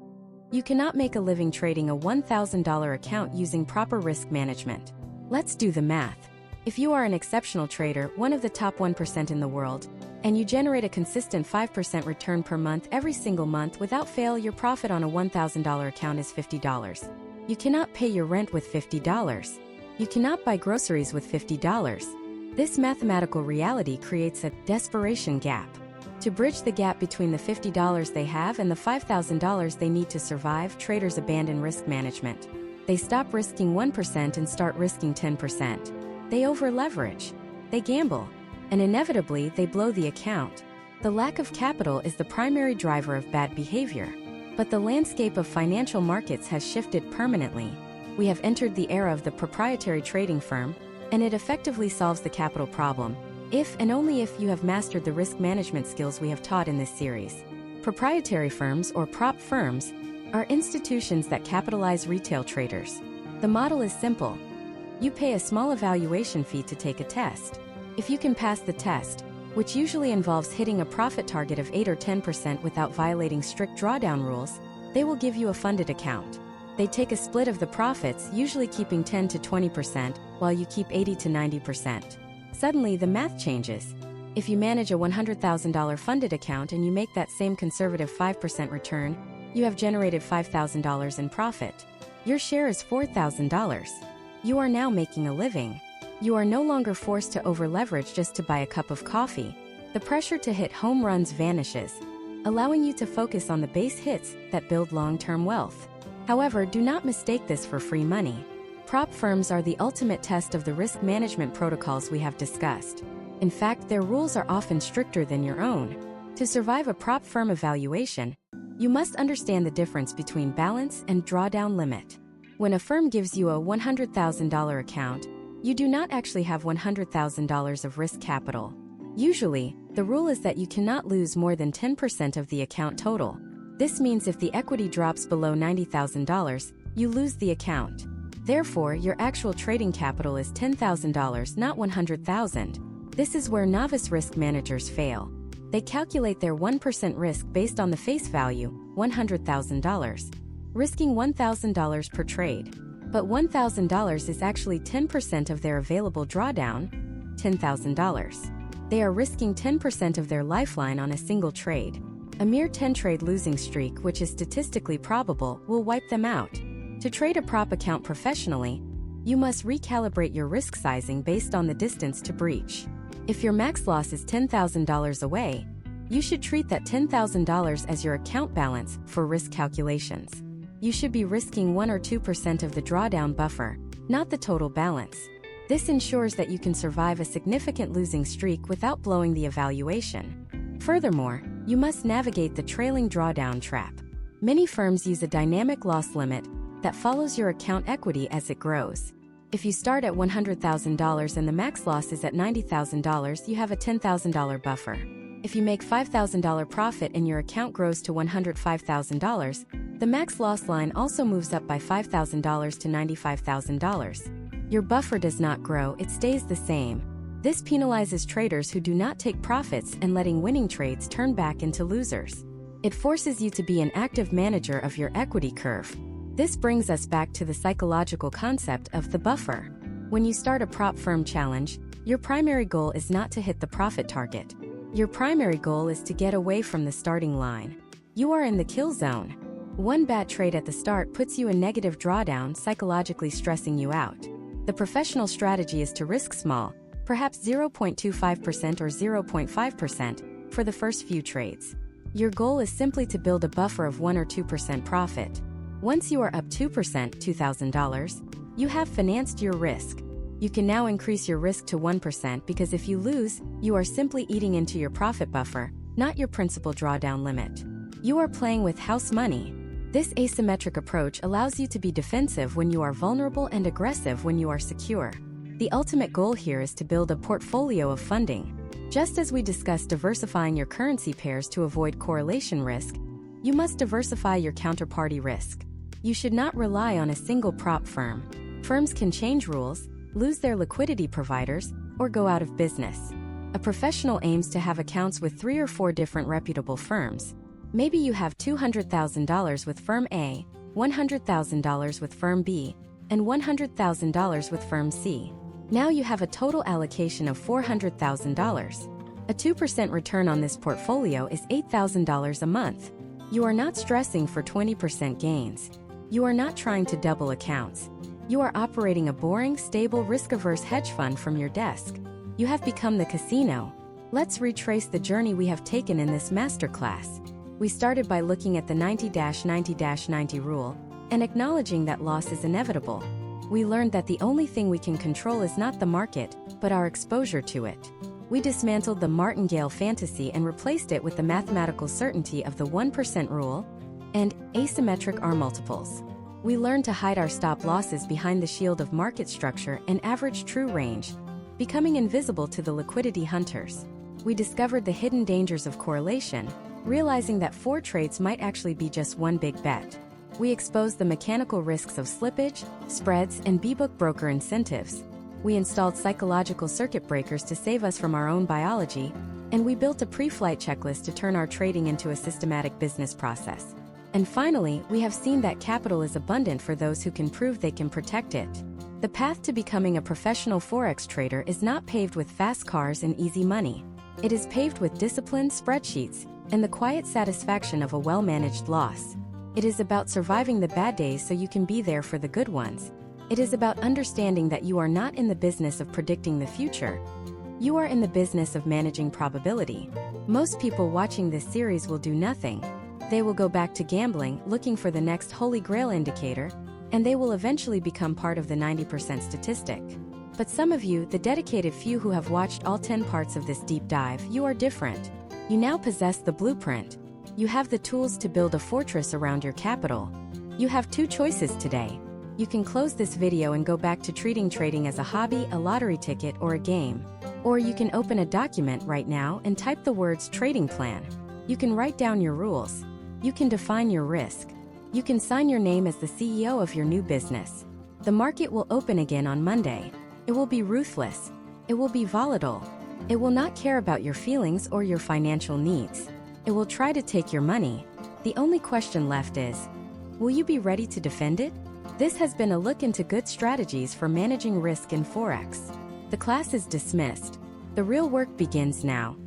You cannot make a living trading a $1,000 account using proper risk management. Let's do the math. If you are an exceptional trader, one of the top 1% in the world, and you generate a consistent 5% return per month every single month without fail, your profit on a $1,000 account is $50. You cannot pay your rent with $50. You cannot buy groceries with $50. This mathematical reality creates a desperation gap. To bridge the gap between the $50 they have and the $5,000 they need to survive, traders abandon risk management. They stop risking 1% and start risking 10%. They over-leverage. They gamble. And inevitably, they blow the account. The lack of capital is the primary driver of bad behavior. But the landscape of financial markets has shifted permanently. We have entered the era of the proprietary trading firm, and it effectively solves the capital problem, if and only if you have mastered the risk management skills we have taught in this series. Proprietary firms, or prop firms, are institutions that capitalize retail traders. The model is simple. You pay a small evaluation fee to take a test. If you can pass the test, which usually involves hitting a profit target of 8 or 10% without violating strict drawdown rules, they will give you a funded account. They take a split of the profits, usually keeping 10 to 20%, while you keep 80 to 90%. Suddenly, the math changes. If you manage a $100,000 funded account and you make that same conservative 5% return, you have generated $5,000 in profit. Your share is $4,000. You are now making a living. You are no longer forced to over-leverage just to buy a cup of coffee. The pressure to hit home runs vanishes, allowing you to focus on the base hits that build long-term wealth. However, do not mistake this for free money. Prop firms are the ultimate test of the risk management protocols we have discussed. In fact, their rules are often stricter than your own. To survive a prop firm evaluation, you must understand the difference between balance and drawdown limit. When a firm gives you a $100,000 account, you do not actually have $100,000 of risk capital. Usually, the rule is that you cannot lose more than 10% of the account total. This means if the equity drops below $90,000, you lose the account. Therefore, your actual trading capital is $10,000, not $100,000. This is where novice risk managers fail. They calculate their 1% risk based on the face value, $100,000, risking $1,000 per trade. But $1,000 is actually 10% of their available drawdown, $10,000. They are risking 10% of their lifeline on a single trade. A mere 10-trade losing streak, which is statistically probable, will wipe them out. To trade a prop account professionally, you must recalibrate your risk sizing based on the distance to breach. If your max loss is $10,000 away, you should treat that $10,000 as your account balance for risk calculations. You should be risking 1 or 2% of the drawdown buffer, not the total balance. This ensures that you can survive a significant losing streak without blowing the evaluation. Furthermore, you must navigate the trailing drawdown trap. Many firms use a dynamic loss limit that follows your account equity as it grows. If you start at $100,000 and the max loss is at $90,000, you have a $10,000 buffer. If you make $5,000 profit and your account grows to $105,000, the max loss line also moves up by $5,000 to $95,000. Your buffer does not grow, it stays the same. This penalizes traders who do not take profits and letting winning trades turn back into losers. It forces you to be an active manager of your equity curve. This brings us back to the psychological concept of the buffer. When you start a prop firm challenge, your primary goal is not to hit the profit target. Your primary goal is to get away from the starting line. You are in the kill zone. One bad trade at the start puts you in negative drawdown, psychologically stressing you out. The professional strategy is to risk small, perhaps 0.25% or 0.5%, for the first few trades. Your goal is simply to build a buffer of 1 or 2% profit. Once you are up 2%, $2,000, you have financed your risk. You can now increase your risk to 1% because if you lose, you are simply eating into your profit buffer, not your principal drawdown limit. You are playing with house money. This asymmetric approach allows you to be defensive when you are vulnerable and aggressive when you are secure. The ultimate goal here is to build a portfolio of funding. Just as we discussed diversifying your currency pairs to avoid correlation risk, you must diversify your counterparty risk. You should not rely on a single prop firm. Firms can change rules, lose their liquidity providers, or go out of business. A professional aims to have accounts with 3 or 4 different reputable firms. Maybe you have $200,000 with firm A, $100,000 with firm B, and $100,000 with firm C. Now you have a total allocation of $400,000. A 2% return on this portfolio is $8,000 a month. You are not stressing for 20% gains. You are not trying to double accounts. You are operating a boring, stable, risk-averse hedge fund from your desk. You have become the casino. Let's retrace the journey we have taken in this masterclass. We started by looking at the 90-90-90 rule and acknowledging that loss is inevitable. We learned that the only thing we can control is not the market, but our exposure to it. We dismantled the martingale fantasy and replaced it with the mathematical certainty of the 1% rule and asymmetric R multiples. We learned to hide our stop losses behind the shield of market structure and average true range, becoming invisible to the liquidity hunters. We discovered the hidden dangers of correlation, realizing that 4 trades might actually be just one big bet. We exposed the mechanical risks of slippage, spreads, and B-book broker incentives. We installed psychological circuit breakers to save us from our own biology, and we built a pre-flight checklist to turn our trading into a systematic business process. And finally, we have seen that capital is abundant for those who can prove they can protect it. The path to becoming a professional Forex trader is not paved with fast cars and easy money. It is paved with disciplined spreadsheets and the quiet satisfaction of a well-managed loss. It is about surviving the bad days so you can be there for the good ones. It is about understanding that you are not in the business of predicting the future. You are in the business of managing probability. Most people watching this series will do nothing. They will go back to gambling, looking for the next holy grail indicator, and they will eventually become part of the 90% statistic. But some of you, the dedicated few who have watched all 10 parts of this deep dive, you are different. You now possess the blueprint. You have the tools to build a fortress around your capital. You have 2 choices today. You can close this video and go back to treating trading as a hobby, a lottery ticket, or a game. Or you can open a document right now and type the words trading plan. You can write down your rules. You can define your risk. You can sign your name as the CEO of your new business. The market will open again on Monday. It will be ruthless. It will be volatile. It will not care about your feelings or your financial needs. It will try to take your money. The only question left is, will you be ready to defend it? This has been a look into good strategies for managing risk in Forex. The class is dismissed. The real work begins now.